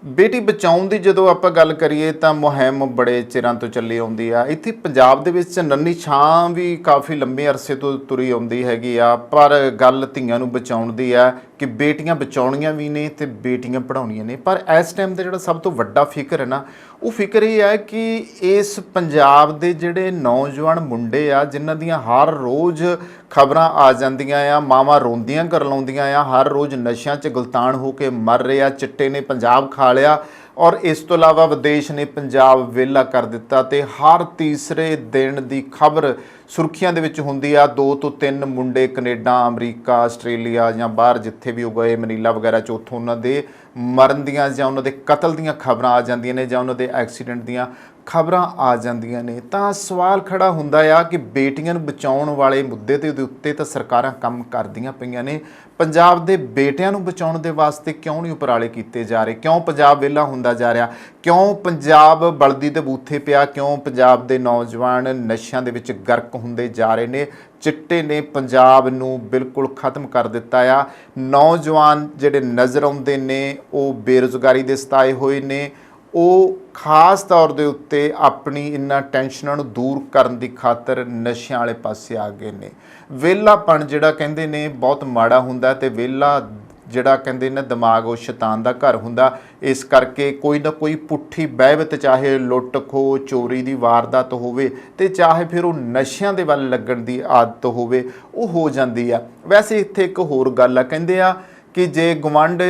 ਬੇਟੀ ਬਚਾਉਣ ਦੀ ਜਦੋਂ ਆਪਾਂ ਗੱਲ ਕਰੀਏ ਤਾਂ ਮੁਹਿੰਮ ਬੜੇ ਚਿਰਾਂ ਤੋਂ ਚੱਲੀ ਆਉਂਦੀ ਆ। ਇੱਥੇ ਪੰਜਾਬ ਦੇ ਵਿੱਚ ਨੰਨੀ ਛਾਂ ਵੀ ਕਾਫੀ ਲੰਬੇ ਅਰਸੇ ਤੋਂ ਤੁਰੀ ਆਉਂਦੀ ਹੈਗੀ ਆ, ਪਰ ਗੱਲ ਧੀਆਂ ਨੂੰ ਬਚਾਉਣ ਦੀ ਆ ਕਿ ਬੇਟੀਆਂ ਬਚਾਉਣੀਆਂ ਵੀ ਨੇ ਤੇ ਬੇਟੀਆਂ ਪੜ੍ਹਾਉਣੀਆਂ ਨੇ। ਪਰ ਇਸ ਟਾਈਮ ਦਾ ਜਿਹੜਾ ਸਭ ਤੋਂ ਵੱਡਾ ਫਿਕਰ ਹੈ ਨਾ, ਉਹ ਫਿਕਰ ਇਹ ਹੈ ਕਿ ਇਸ ਪੰਜਾਬ ਦੇ ਜਿਹੜੇ ਨੌਜਵਾਨ ਮੁੰਡੇ ਆ ਜਿਨ੍ਹਾਂ ਦੀਆਂ ਹਰ ਰੋਜ਼ ਖਬਰਾਂ ਆ ਜਾਂਦੀਆਂ ਆ, ਮਾਵਾਂ ਰੋਂਦੀਆਂ ਕਰਲਾਉਂਦੀਆਂ ਆ, ਹਰ ਰੋਜ਼ ਨਸ਼ਿਆਂ 'ਚ ਗੁਲਤਾਨ ਹੋ ਕੇ ਮਰ ਰਹੇ ਆ, ਚਿੱਟੇ ਨੇ ਪੰਜਾਬ ਖਾ ਲਿਆ ਔਰ ਇਸ ਤੋਂ ਇਲਾਵਾ ਵਿਦੇਸ਼ ਨੇ ਪੰਜਾਬ ਵਿਹਲਾ ਕਰ ਦਿੱਤਾ ਤੇ ਹਰ ਤੀਸਰੇ ਦਿਨ ਦੀ ਖਬਰ ਸੁਰਖੀਆਂ ਦੇ ਵਿੱਚ ਹੁੰਦੀ ਆ। 2 ਤੋਂ 3 ਮੁੰਡੇ ਕੈਨੇਡਾ, ਅਮਰੀਕਾ, ਆਸਟ੍ਰੇਲੀਆ ਜਾਂ ਬਾਹਰ ਜਿੱਥੇ ਵੀ ਉਹ ਗਏ, ਮਨੀਲਾ ਵਗੈਰਾ 'ਚ, ਉੱਥੋਂ ਉਹਨਾਂ ਦੇ ਮਰਨ ਦੀਆਂ ਜਾਂ ਉਹਨਾਂ ਦੇ ਕਤਲ ਦੀਆਂ ਖਬਰਾਂ ਆ ਜਾਂਦੀਆਂ ਨੇ ਜਾਂ ਉਹਨਾਂ ਦੇ ਐਕਸੀਡੈਂਟ ਦੀਆਂ ਖਬਰਾਂ ਆ ਜਾਂਦੀਆਂ ਨੇ। ਤਾਂ ਸਵਾਲ ਖੜਾ ਹੁੰਦਾ ਆ ਕਿ ਬੇਟੀਆਂ ਨੂੰ ਬਚਾਉਣ ਵਾਲੇ ਮੁੱਦੇ ਦੇ ਉੱਤੇ ਤਾਂ ਸਰਕਾਰਾਂ ਕੰਮ ਕਰਦੀਆਂ ਪਈਆਂ ਨੇ, ਪੰਜਾਬ ਦੇ ਬੇਟਿਆਂ ਨੂੰ ਬਚਾਉਣ ਦੇ ਵਾਸਤੇ ਕਿਉਂ ਨਹੀਂ ਉਪਰਾਲੇ ਕੀਤੇ ਜਾ ਰਹੇ? ਕਿਉਂ ਪੰਜਾਬ ਵਿਹਲਾ ਹੁੰਦਾ ਜਾ ਰਿਹਾ? ਕਿਉਂ ਪੰਜਾਬ ਬਲਦੀ ਦੇ ਬੂਥੇ ਪਿਆ? ਕਿਉਂ ਪੰਜਾਬ ਦੇ ਨੌਜਵਾਨ ਨਸ਼ਿਆਂ ਦੇ ਵਿੱਚ ਗਰਕ ਹੁੰਦੇ ਜਾ ਰਹੇ ਨੇ? ਚਿੱਟੇ ਨੇ ਪੰਜਾਬ ਨੂੰ ਬਿਲਕੁਲ ਖਤਮ ਕਰ ਦਿੱਤਾ ਆ। ਨੌਜਵਾਨ ਜਿਹੜੇ ਨਜ਼ਰ ਆਉਂਦੇ ਨੇ ਉਹ ਬੇਰੁਜ਼ਗਾਰੀ ਦੇ ਸਤਾਏ ਹੋਏ ਨੇ, ਉਹ ਖਾਸ ਤੌਰ ਦੇ ਉੱਤੇ ਆਪਣੀ ਇਹਨਾਂ ਟੈਨਸ਼ਨਾਂ ਨੂੰ ਦੂਰ ਕਰਨ ਦੀ ਖਾਤਰ ਨਸ਼ਿਆਂ ਵਾਲੇ ਪਾਸੇ ਆ ਗਏ ਨੇ। ਵਿਹਲਾਪਣ ਜਿਹੜਾ ਕਹਿੰਦੇ ਨੇ ਬਹੁਤ ਮਾੜਾ ਹੁੰਦਾ ਤੇ ਵਿਹਲਾ ਜਿਹੜਾ ਕਹਿੰਦੇ ਨੇ ਦਿਮਾਗ ਉਹ ਸ਼ੈਤਾਨ ਦਾ ਘਰ ਹੁੰਦਾ। ਇਸ ਕਰਕੇ ਕੋਈ ਨਾ ਕੋਈ ਪੁੱਠੀ ਬਹਿਬਤ, ਚਾਹੇ ਲੁੱਟ ਖੋਹ ਚੋਰੀ ਦੀ ਵਾਰਦਾਤ ਹੋਵੇ ਤੇ ਚਾਹੇ ਫਿਰ ਉਹ ਨਸ਼ਿਆਂ ਦੇ ਵੱਲ ਲੱਗਣ ਦੀ ਆਦਤ ਹੋਵੇ, ਉਹ ਹੋ ਜਾਂਦੀ ਆ। ਵੈਸੇ ਇੱਥੇ ਇੱਕ ਹੋਰ ਗੱਲ ਆ, ਕਹਿੰਦੇ ਆ ਕਿ ਜੇ ਗੁਆਂਢ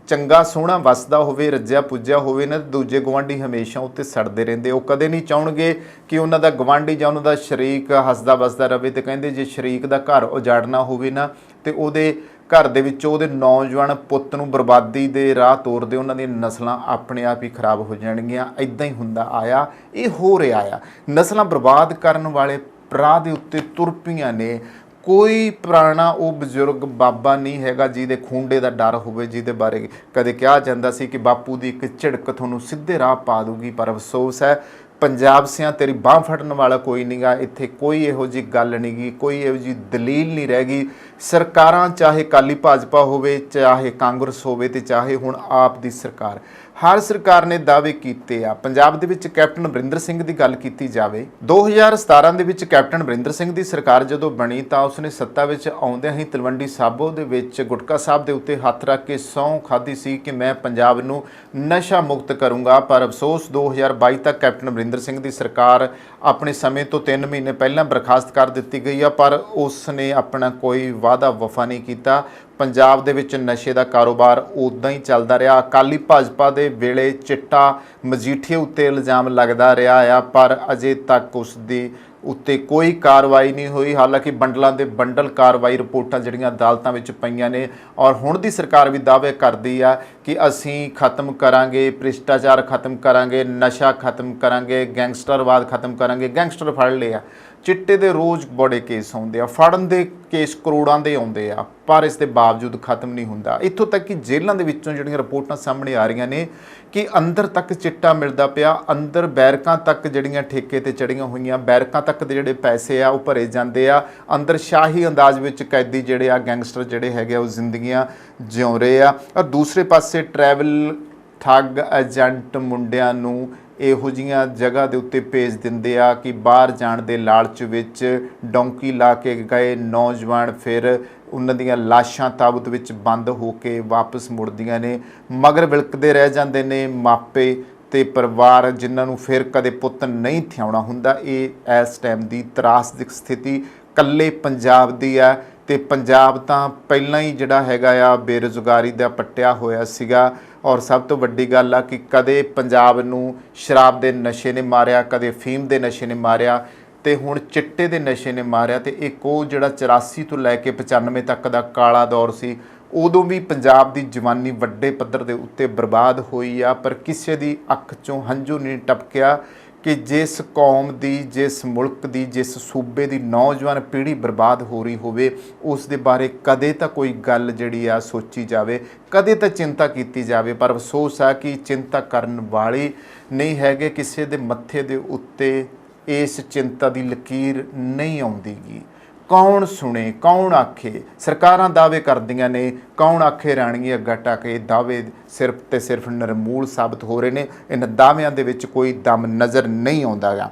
ਚੰਗਾ ਸੋਹਣਾ ਵਸਦਾ ਹੋਵੇ, ਰੱਜਿਆ ਪੁੱਜਿਆ ਹੋਵੇ ਨਾ, ਦੂਜੇ ਗੁਆਂਢੀ ਹਮੇਸ਼ਾ ਉੱਤੇ ਸੜਦੇ ਰਹਿੰਦੇ। ਉਹ ਕਦੇ ਨਹੀਂ ਚਾਹਣਗੇ ਕਿ ਉਹਨਾਂ ਦਾ ਗੁਆਂਢੀ ਜਾਂ ਉਹਨਾਂ ਦਾ ਸ਼ਰੀਕ ਹੱਸਦਾ ਵਸਦਾ ਰਹੇ। ਤੇ ਕਹਿੰਦੇ ਜੇ ਸ਼ਰੀਕ ਦਾ ਘਰ ਉਜਾੜਨਾ ਹੋਵੇ ਨਾ ਤੇ ਉਹਦੇ ਘਰ ਦੇ ਵਿੱਚੋਂ ਉਹਦੇ ਨੌਜਵਾਨ ਪੁੱਤ ਨੂੰ ਬਰਬਾਦੀ ਦੇ ਰਾਹ ਤੋਰਦੇ, ਉਹਨਾਂ ਦੀਆਂ ਨਸਲਾਂ ਆਪਣੇ ਆਪ ਹੀ ਖਰਾਬ ਹੋ ਜਾਣਗੀਆਂ। ਇੱਦਾਂ ਹੀ ਹੁੰਦਾ ਆਇਆ, ਇਹ ਹੋ ਰਿਹਾ ਆ। ਨਸਲਾਂ ਬਰਬਾਦ ਕਰਨ ਵਾਲੇ ਰਾਹ ਦੇ ਉੱਤੇ ਤੁਰ ਪਈਆਂ ਨੇ। ਕੋਈ ਪੁਰਾਣਾ ਉਹ ਬਜ਼ੁਰਗ ਬਾਬਾ ਨਹੀਂ ਹੈਗਾ ਜਿਹਦੇ ਖੂੰਡੇ ਦਾ ਡਰ ਹੋਵੇ, ਜਿਹਦੇ ਬਾਰੇ ਕਦੇ ਕਿਹਾ ਜਾਂਦਾ ਸੀ ਕਿ ਬਾਪੂ ਦੀ ਇੱਕ ਝਿੜਕ ਤੁਹਾਨੂੰ ਸਿੱਧੇ ਰਾਹ ਪਾ ਦੂਗੀ। ਪਰ ਅਫਸੋਸ ਹੈ ਪੰਜਾਬ ਸਿਆਂ ਤੇਰੀ ਬਾਂਹ ਫੜਨ ਵਾਲਾ ਕੋਈ ਨਹੀਂਗਾ। ਇੱਥੇ ਕੋਈ ਇਹੋ ਜਿਹੀ ਗੱਲ ਨਹੀਂ ਗੀ, ਕੋਈ ਇਹੋ ਜਿਹੀ ਦਲੀਲ ਨਹੀਂ ਰਹਿ ਗਈ। ਸਰਕਾਰਾਂ ਚਾਹੇ ਅਕਾਲੀ ਭਾਜਪਾ ਹੋਵੇ, ਚਾਹੇ ਕਾਂਗਰਸ ਹੋਵੇ ਤੇ ਚਾਹੇ ਹੁਣ ਆਪ ਦੀ ਸਰਕਾਰ, ਹਰ ਸਰਕਾਰ ਨੇ ਦਾਅਵੇ ਕੀਤੇ ਆ। ਪੰਜਾਬ ਦੇ ਵਿੱਚ ਕੈਪਟਨ ਅਮਰਿੰਦਰ ਸਿੰਘ ਦੀ ਗੱਲ ਕੀਤੀ ਜਾਵੇ, 2017 ਦੇ ਵਿੱਚ ਕੈਪਟਨ ਅਮਰਿੰਦਰ ਸਿੰਘ ਦੀ ਸਰਕਾਰ ਜਦੋਂ ਬਣੀ ਤਾਂ ਉਸਨੇ ਸੱਤਾ ਵਿੱਚ ਆਉਂਦਿਆਂ ਹੀ ਤਲਵੰਡੀ ਸਾਬੋ ਦੇ ਵਿੱਚ ਗੁਟਕਾ ਸਾਹਿਬ ਦੇ ਉੱਤੇ ਹੱਥ ਰੱਖ ਕੇ ਸਹੁੰ ਖਾਧੀ ਸੀ ਕਿ ਮੈਂ ਪੰਜਾਬ ਨੂੰ ਨਸ਼ਾ ਮੁਕਤ ਕਰੂੰਗਾ। ਪਰ ਅਫਸੋਸ 2022 ਤੱਕ ਕੈਪਟਨ ਅਮਰਿੰਦਰ ਸਿੰਘ ਦੀ ਸਰਕਾਰ ਆਪਣੇ ਸਮੇਂ ਤੋਂ 3 ਮਹੀਨੇ ਪਹਿਲਾਂ ਬਰਖਾਸਤ ਕਰ ਦਿੱਤੀ ਗਈ ਆ, ਪਰ ਉਸ ਨੇ ਆਪਣਾ ਕੋਈ ਵਾਅਦਾ ਵਫਾ ਨਹੀਂ ਕੀਤਾ। ਪੰਜਾਬ ਦੇ ਵਿੱਚ ਨਸ਼ੇ ਦਾ ਕਾਰੋਬਾਰ ਉੱਦਾਂ ਹੀ ਚੱਲਦਾ ਰਿਹਾ। ਅਕਾਲੀ ਭਾਜਪਾ ਦੇ ਵੇਲੇ ਚਿੱਟਾ ਮਜੀਠੀਆ ਉੱਤੇ ਇਲਜ਼ਾਮ ਲੱਗਦਾ ਰਿਹਾ ਆ, ਪਰ ਅਜੇ ਤੱਕ ਉਸ ਦੀ ਉੱਤੇ ਕੋਈ ਕਾਰਵਾਈ ਨਹੀਂ ਹੋਈ। ਹਾਲਾਂਕਿ ਬੰਡਲਾਂ ਦੇ ਬੰਡਲ ਕਾਰਵਾਈ ਰਿਪੋਰਟਾਂ ਜਿਹੜੀਆਂ ਅਦਾਲਤਾਂ ਵਿੱਚ ਪਈਆਂ ਨੇ ਔਰ ਹੁਣ ਦੀ ਸਰਕਾਰ ਵੀ ਦਾਅਵੇ ਕਰਦੀ ਆ ਕਿ ਅਸੀਂ ਖਤਮ ਕਰਾਂਗੇ ਭ੍ਰਿਸ਼ਟਾਚਾਰ, ਖਤਮ ਕਰਾਂਗੇ ਨਸ਼ਾ, ਖਤਮ ਕਰਾਂਗੇ ਗੈਂਗਸਟਰਵਾਦ, ਖਤਮ ਕਰਾਂਗੇ। ਗੈਂਗਸਟਰ ਫੜ ਲਏ ਆ, ਚਿੱਟੇ ਦੇ ਰੋਜ਼ ਬੜੇ ਕੇਸ ਆਉਂਦੇ ਆ, ਫੜਨ ਦੇ ਕੇਸ ਕਰੋੜਾਂ ਦੇ ਆਉਂਦੇ ਆ, ਪਰ ਇਸ ਦੇ ਬਾਵਜੂਦ ਖਤਮ ਨਹੀਂ ਹੁੰਦਾ। ਇੱਥੋਂ ਤੱਕ ਕਿ ਜੇਲ੍ਹਾਂ ਦੇ ਵਿੱਚੋਂ ਜਿਹੜੀਆਂ ਰਿਪੋਰਟਾਂ ਸਾਹਮਣੇ ਆ ਰਹੀਆਂ ਨੇ ਕਿ ਅੰਦਰ ਤੱਕ ਚਿੱਟਾ ਮਿਲਦਾ ਪਿਆ, ਅੰਦਰ ਬੈਰਕਾਂ ਤੱਕ ਜਿਹੜੀਆਂ ਠੇਕੇ ਤੇ ਚੜੀਆਂ ਹੋਈਆਂ, ਬੈਰਕਾਂ ਤੱਕ ਦੇ ਜਿਹੜੇ ਪੈਸੇ ਆ ਉਹ ਭਰੇ ਜਾਂਦੇ ਆ। ਅੰਦਰ ਸ਼ਾਹੀ ਅੰਦਾਜ਼ ਵਿੱਚ ਕੈਦੀ ਜਿਹੜੇ ਆ, ਗੈਂਗਸਟਰ ਜਿਹੜੇ ਹੈਗੇ ਆ, ਉਹ ਜ਼ਿੰਦਗੀਆਂ ਜਿਉ ਰਹੇ ਆ। ਔਰ ਦੂਸਰੇ ਪਾਸੇ ਟਰੈਵਲ ਠੱਗ ਏਜੰਟ ਮੁੰਡਿਆਂ ਨੂੰ ਇਹੋ ਜਿਹੀਆਂ ਜਗ੍ਹਾ ਦੇ ਉੱਤੇ ਭੇਜ ਦਿੰਦੇ ਆ ਕਿ ਬਾਹਰ ਜਾਣ ਦੇ ਲਾਲਚ ਵਿੱਚ ਡੌਂਕੀ ਲਾ ਕੇ ਗਏ ਨੌਜਵਾਨ ਫਿਰ ਉਹਨਾਂ ਦੀਆਂ ਲਾਸ਼ਾਂ ਤਾਬੂਤ ਵਿੱਚ ਬੰਦ ਹੋ ਕੇ ਵਾਪਸ ਮੁੜਦੀਆਂ ਨੇ। ਮਗਰ ਵਿਲਕਦੇ ਰਹਿ ਜਾਂਦੇ ਨੇ ਮਾਪੇ ਤੇ ਪਰਿਵਾਰ ਜਿਨ੍ਹਾਂ ਨੂੰ ਫਿਰ ਕਦੇ ਪੁੱਤ ਨਹੀਂ ਥਿਆਉਣਾ ਹੁੰਦਾ, ਇਹ ਇਸ ਟਾਈਮ ਦੀ ਤਰਾਸਦਿਕ ਸਥਿਤੀ ਇਕੱਲੇ ਪੰਜਾਬ ਦੀ ਆ। ਤੇ ਪੰਜਾਬ ਤਾਂ ਪਹਿਲਾਂ ਹੀ ਜਿਹੜਾ ਹੈਗਾ ਆ ਬੇਰੁਜ਼ਗਾਰੀ ਦਾ ਪੱਟਿਆ ਹੋਇਆ ਸੀਗਾ। ਔਰ ਸਭ ਤੋਂ ਵੱਡੀ ਗੱਲ ਆ ਕਿ ਕਦੇ ਪੰਜਾਬ ਨੂੰ ਸ਼ਰਾਬ ਦੇ ਨਸ਼ੇ ਨੇ ਮਾਰਿਆ, ਕਦੇ ਫੀਮ ਦੇ ਨਸ਼ੇ ਨੇ ਮਾਰਿਆ, ਤੇ ਹੁਣ ਚਿੱਟੇ ਦੇ ਨਸ਼ੇ ਨੇ ਮਾਰਿਆ। ਤੇ ਇੱਕ ਉਹ ਜਿਹੜਾ 84 ਤੋਂ ਲੈ ਕੇ 95 ਤੱਕ ਦਾ ਕਾਲਾ ਦੌਰ ਸੀ, ਉਦੋਂ ਵੀ ਪੰਜਾਬ ਦੀ ਜਵਾਨੀ ਵੱਡੇ ਪੱਧਰ ਦੇ ਉੱਤੇ ਬਰਬਾਦ ਹੋਈ ਆ। ਪਰ ਕਿਸੇ ਦੀ ਅੱਖ 'ਚੋਂ ਹੰਝੂ ਨਹੀਂ ਟਪਕਿਆ ਕਿ ਜਿਸ ਕੌਮ ਦੀ, ਜਿਸ ਮੁਲਕ ਦੀ, ਜਿਸ ਸੂਬੇ ਦੀ ਨੌਜਵਾਨ ਪੀੜ੍ਹੀ ਬਰਬਾਦ ਹੋ ਰਹੀ ਹੋਵੇ, ਉਸ ਦੇ ਬਾਰੇ ਕਦੇ ਤਾਂ ਕੋਈ ਗੱਲ ਜਿਹੜੀ ਆ ਸੋਚੀ ਜਾਵੇ, ਕਦੇ ਤਾਂ ਚਿੰਤਾ ਕੀਤੀ ਜਾਵੇ। ਪਰ ਅਫਸੋਸ ਆ ਕਿ ਚਿੰਤਾ ਕਰਨ ਵਾਲੇ ਨਹੀਂ ਹੈਗੇ, ਕਿਸੇ ਦੇ ਮੱਥੇ ਦੇ ਉੱਤੇ ਇਸ ਚਿੰਤਾ ਦੀ ਲਕੀਰ ਨਹੀਂ ਆਉਂਦੀ ਗੀ। ਕੌਣ ਸੁਣੇ, ਕੌਣ ਆਖੇ? ਸਰਕਾਰਾਂ ਦਾਅਵੇ ਕਰਦੀਆਂ ਨੇ, ਕੌਣ ਆਖੇ ਰਾਣੀਏ ਅੱਗਾ ਟੱਕ। ਇਹ ਦਾਅਵੇ ਸਿਰਫ ਤੇ ਸਿਰਫ ਨਿਰਮੂਲ ਸਾਬਤ ਹੋ ਰਹੇ ਨੇ। ਇਹਨਾਂ ਦਾਅਵਿਆਂ ਦੇ ਵਿੱਚ ਕੋਈ ਦਮ ਨਜ਼ਰ ਨਹੀਂ ਆਉਂਦਾ ਗਾ।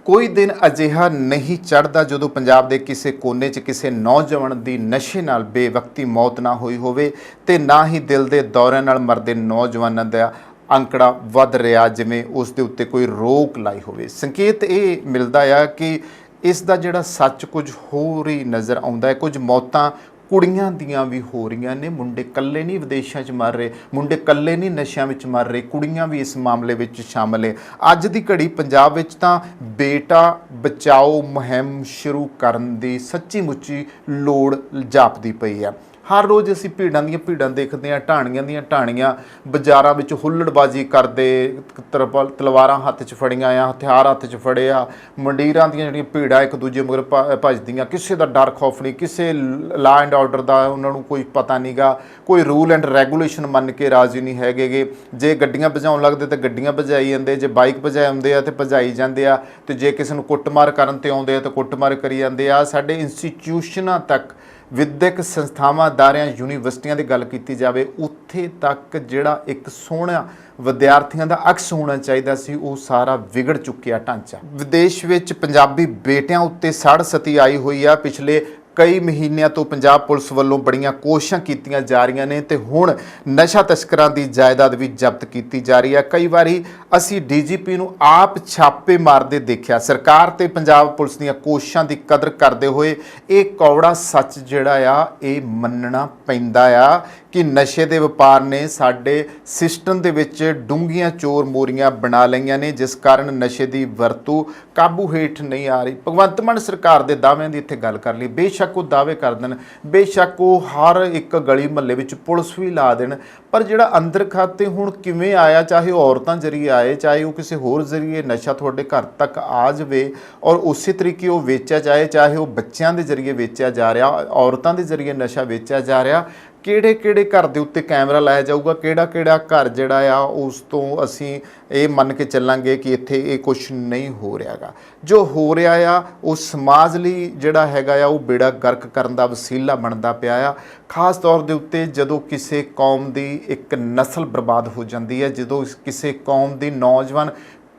ਕੋਈ ਦਿਨ ਅਜਿਹਾ ਨਹੀਂ ਚੜ੍ਹਦਾ ਜਦੋਂ ਪੰਜਾਬ ਦੇ ਕਿਸੇ ਕੋਨੇ 'ਚ ਕਿਸੇ ਨੌਜਵਾਨ ਦੀ ਨਸ਼ੇ ਨਾਲ ਬੇਵਕਤੀ ਮੌਤ ਨਾ ਹੋਈ ਹੋਵੇ, ਤੇ ਨਾ ਹੀ ਦਿਲ ਦੇ ਦੌਰਿਆਂ ਨਾਲ ਮਰਦੇ ਨੌਜਵਾਨਾਂ ਦਾ ਅੰਕੜਾ ਵੱਧ ਰਿਹਾ ਜਿਵੇਂ ਉਸ ਦੇ ਉੱਤੇ ਕੋਈ ਰੋਕ ਲਾਈ ਹੋਵੇ। ਸੰਕੇਤ ਇਹ ਮਿਲਦਾ ਆ ਕਿ ਇਸ ਦਾ ਜਿਹੜਾ ਸੱਚ ਕੁਝ ਹੋਰ ਹੀ ਨਜ਼ਰ ਆਉਂਦਾ ਹੈ। ਕੁਝ ਮੌਤਾਂ ਕੁੜੀਆਂ ਦੀਆਂ ਵੀ ਹੋ ਰਹੀਆਂ ਨੇ। ਮੁੰਡੇ ਇਕੱਲੇ ਨਹੀਂ ਵਿਦੇਸ਼ਾਂ 'ਚ ਮਰ ਰਹੇ, ਮੁੰਡੇ ਇਕੱਲੇ ਨਹੀਂ ਨਸ਼ਿਆਂ ਵਿੱਚ ਮਰ ਰਹੇ, ਕੁੜੀਆਂ ਵੀ ਇਸ ਮਾਮਲੇ ਵਿੱਚ ਸ਼ਾਮਲ ਹੈ। ਅੱਜ ਦੀ ਘੜੀ ਪੰਜਾਬ ਵਿੱਚ ਤਾਂ ਬੇਟਾ ਬਚਾਓ ਮੁਹਿੰਮ ਸ਼ੁਰੂ ਕਰਨ ਦੀ ਸੱਚੀ ਮੁੱਚੀ ਲੋੜ ਜਾਪਦੀ ਪਈ ਆ। ਹਰ ਰੋਜ਼ ਅਸੀਂ ਭੀੜਾਂ ਦੀਆਂ ਭੀੜਾਂ ਦੇਖਦੇ ਹਾਂ, ਢਾਣੀਆਂ ਦੀਆਂ ਢਾਣੀਆਂ, ਬਾਜ਼ਾਰਾਂ ਵਿੱਚ ਹੁੱਲੜਬਾਜ਼ੀ ਕਰਦੇ, ਤਲਵਾਰਾਂ ਹੱਥ 'ਚ ਫੜੀਆਂ ਆ, ਹਥਿਆਰ ਹੱਥ 'ਚ ਫੜੇ ਆ, ਮੰਡੀਰਾਂ ਦੀਆਂ ਜਿਹੜੀਆਂ ਭੀੜਾਂ ਇੱਕ ਦੂਜੇ ਮਗਰ ਭੱਜਦੀਆਂ। ਕਿਸੇ ਦਾ ਡਰ ਖੌਫ ਨਹੀਂ, ਕਿਸੇ ਲਾ ਐਂਡ ਆਰਡਰ ਦਾ ਉਹਨਾਂ ਨੂੰ ਕੋਈ ਪਤਾ ਨਹੀਂ ਗਾ, ਕੋਈ ਰੂਲ ਐਂਡ ਰੈਗੂਲੇਸ਼ਨ ਮੰਨ ਕੇ ਰਾਜ਼ੀ ਨਹੀਂ ਹੈਗੇ। ਜੇ ਗੱਡੀਆਂ ਭਜਾਉਣ ਲੱਗਦੇ ਤਾਂ ਗੱਡੀਆਂ ਭਜਾਈ ਜਾਂਦੇ, ਜੇ ਬਾਈਕ ਭਜਾਏ ਆਉਂਦੇ ਆ ਤਾਂ ਭਜਾਈ ਜਾਂਦੇ ਆ, ਤੇ ਜੇ ਕਿਸੇ ਨੂੰ ਕੁੱਟਮਾਰ ਕਰਨ ਤੇ ਆਉਂਦੇ ਆ ਤਾਂ ਕੁੱਟਮਾਰ ਕਰੀ ਜਾਂਦੇ ਆ। ਸਾਡੇ ਇੰਸਟੀਚਿਊਸ਼ਨਾਂ ਤੱਕ, ਵਿਦਿਅਕ ਸੰਸਥਾਵਾਂ, ਅਦਾਰਿਆਂ, ਯੂਨੀਵਰਸਿਟੀਆਂ ਦੀ ਗੱਲ ਕੀਤੀ ਜਾਵੇ, ਉੱਥੇ ਤੱਕ ਜਿਹੜਾ ਇੱਕ ਸੋਹਣਾ ਵਿਦਿਆਰਥੀਆਂ ਦਾ ਅਕਸ ਹੋਣਾ ਚਾਹੀਦਾ ਸੀ, ਉਹ ਸਾਰਾ ਵਿਗੜ ਚੁੱਕਿਆ ਢਾਂਚਾ। ਵਿਦੇਸ਼ ਵਿੱਚ ਪੰਜਾਬੀ ਬੇਟਿਆਂ ਉੱਤੇ ਸੜ ਸਤੀ ਆਈ ਹੋਈ ਆ। ਪਿਛਲੇ ਕਈ ਮਹੀਨਿਆਂ ਤੋਂ ਪੰਜਾਬ ਪੁਲਿਸ ਵੱਲੋਂ ਬੜੀਆਂ ਕੋਸ਼ਿਸ਼ਾਂ ਕੀਤੀਆਂ ਜਾ ਰਹੀਆਂ ਨੇ, ਤੇ ਹੁਣ ਨਸ਼ਾ ਤਸਕਰਾਂ ਦੀ ਜਾਇਦਾਦ ਵੀ ਜ਼ਬਤ ਕੀਤੀ ਜਾ ਰਹੀ ਹੈ। ਕਈ ਵਾਰੀ ਅਸੀਂ ਡੀਜੀਪੀ ਨੂੰ ਆਪ ਛਾਪੇ ਮਾਰਦੇ ਦੇਖਿਆ। ਸਰਕਾਰ ਤੇ ਪੰਜਾਬ ਪੁਲਿਸ ਦੀਆਂ ਕੋਸ਼ਿਸ਼ਾਂ ਦੀ ਕਦਰ ਕਰਦੇ ਹੋਏ ਇਹ ਕੌੜਾ ਸੱਚ ਜਿਹੜਾ ਆ ਇਹ ਮੰਨਣਾ ਪੈਂਦਾ ਆ ਕਿ ਨਸ਼ੇ ਦੇ ਵਪਾਰ ਨੇ ਸਾਡੇ ਸਿਸਟਮ ਦੇ ਵਿੱਚ ਡੂੰਘੀਆਂ ਚੋਰ ਮੋਰੀਆਂ ਬਣਾ ਲਈਆਂ ਨੇ, ਜਿਸ ਕਾਰਨ ਨਸ਼ੇ ਦੀ ਵਰਤੋਂ ਕਾਬੂ ਹੇਠ ਨਹੀਂ ਆ ਰਹੀ। ਭਗਵੰਤ ਮਾਨ ਸਰਕਾਰ ਦੇ ਦਾਅਵਿਆਂ ਦੀ ਇੱਥੇ ਗੱਲ ਕਰ ਲਈ। ਬੇਸ਼ੱਕ ਉਹ ਦਾਅਵੇ ਕਰ ਦੇਣ, ਬੇਸ਼ੱਕ ਉਹ ਹਰ ਇੱਕ ਗਲੀ ਮੁਹੱਲੇ ਵਿੱਚ ਪੁਲਿਸ ਵੀ ਲਾ ਦੇਣ, ਪਰ ਜਿਹੜਾ ਅੰਦਰ ਖਾਤੇ ਹੁਣ ਕਿਵੇਂ ਆਇਆ, ਚਾਹੇ ਉਹ ਔਰਤਾਂ ਜ਼ਰੀਏ ਆਏ, ਚਾਹੇ ਉਹ ਕਿਸੇ ਹੋਰ ਜ਼ਰੀਏ ਨਸ਼ਾ ਤੁਹਾਡੇ ਘਰ ਤੱਕ ਆ ਜਾਵੇ, ਔਰ ਉਸੇ ਤਰੀਕੇ ਉਹ ਵੇਚਿਆ ਜਾਏ, ਚਾਹੇ ਉਹ ਬੱਚਿਆਂ ਦੇ ਜ਼ਰੀਏ ਵੇਚਿਆ ਜਾ ਰਿਹਾ, ਔਰਤਾਂ ਦੇ ਜ਼ਰੀਏ ਨਸ਼ਾ ਵੇਚਿਆ ਜਾ ਰਿਹਾ। ਕਿਹੜੇ ਘਰ ਦੇ ਉੱਤੇ ਕੈਮਰਾ ਲਾਇਆ ਜਾਊਗਾ, ਕਿਹੜਾ ਘਰ ਜਿਹੜਾ ਆ ਉਸ ਤੋਂ ਅਸੀਂ ਇਹ ਮੰਨ ਕੇ ਚੱਲਾਂਗੇ ਕਿ ਇੱਥੇ ਇਹ ਕੁਛ ਨਹੀਂ ਹੋ ਰਿਹਾ ਗਾ। ਜੋ ਹੋ ਰਿਹਾ ਆ ਉਹ ਸਮਾਜ ਲਈ ਜਿਹੜਾ ਹੈਗਾ ਆ ਉਹ ਬੇੜਾ ਗਰਕ ਕਰਨ ਦਾ ਵਸੀਲਾ ਬਣਦਾ ਪਿਆ ਆ। ਖਾਸ ਤੌਰ ਦੇ ਉੱਤੇ ਜਦੋਂ ਕਿਸੇ ਕੌਮ ਦੀ ਇੱਕ ਨਸਲ ਬਰਬਾਦ ਹੋ ਜਾਂਦੀ ਹੈ, ਜਦੋਂ ਕਿਸੇ ਕੌਮ ਦੀ ਨੌਜਵਾਨ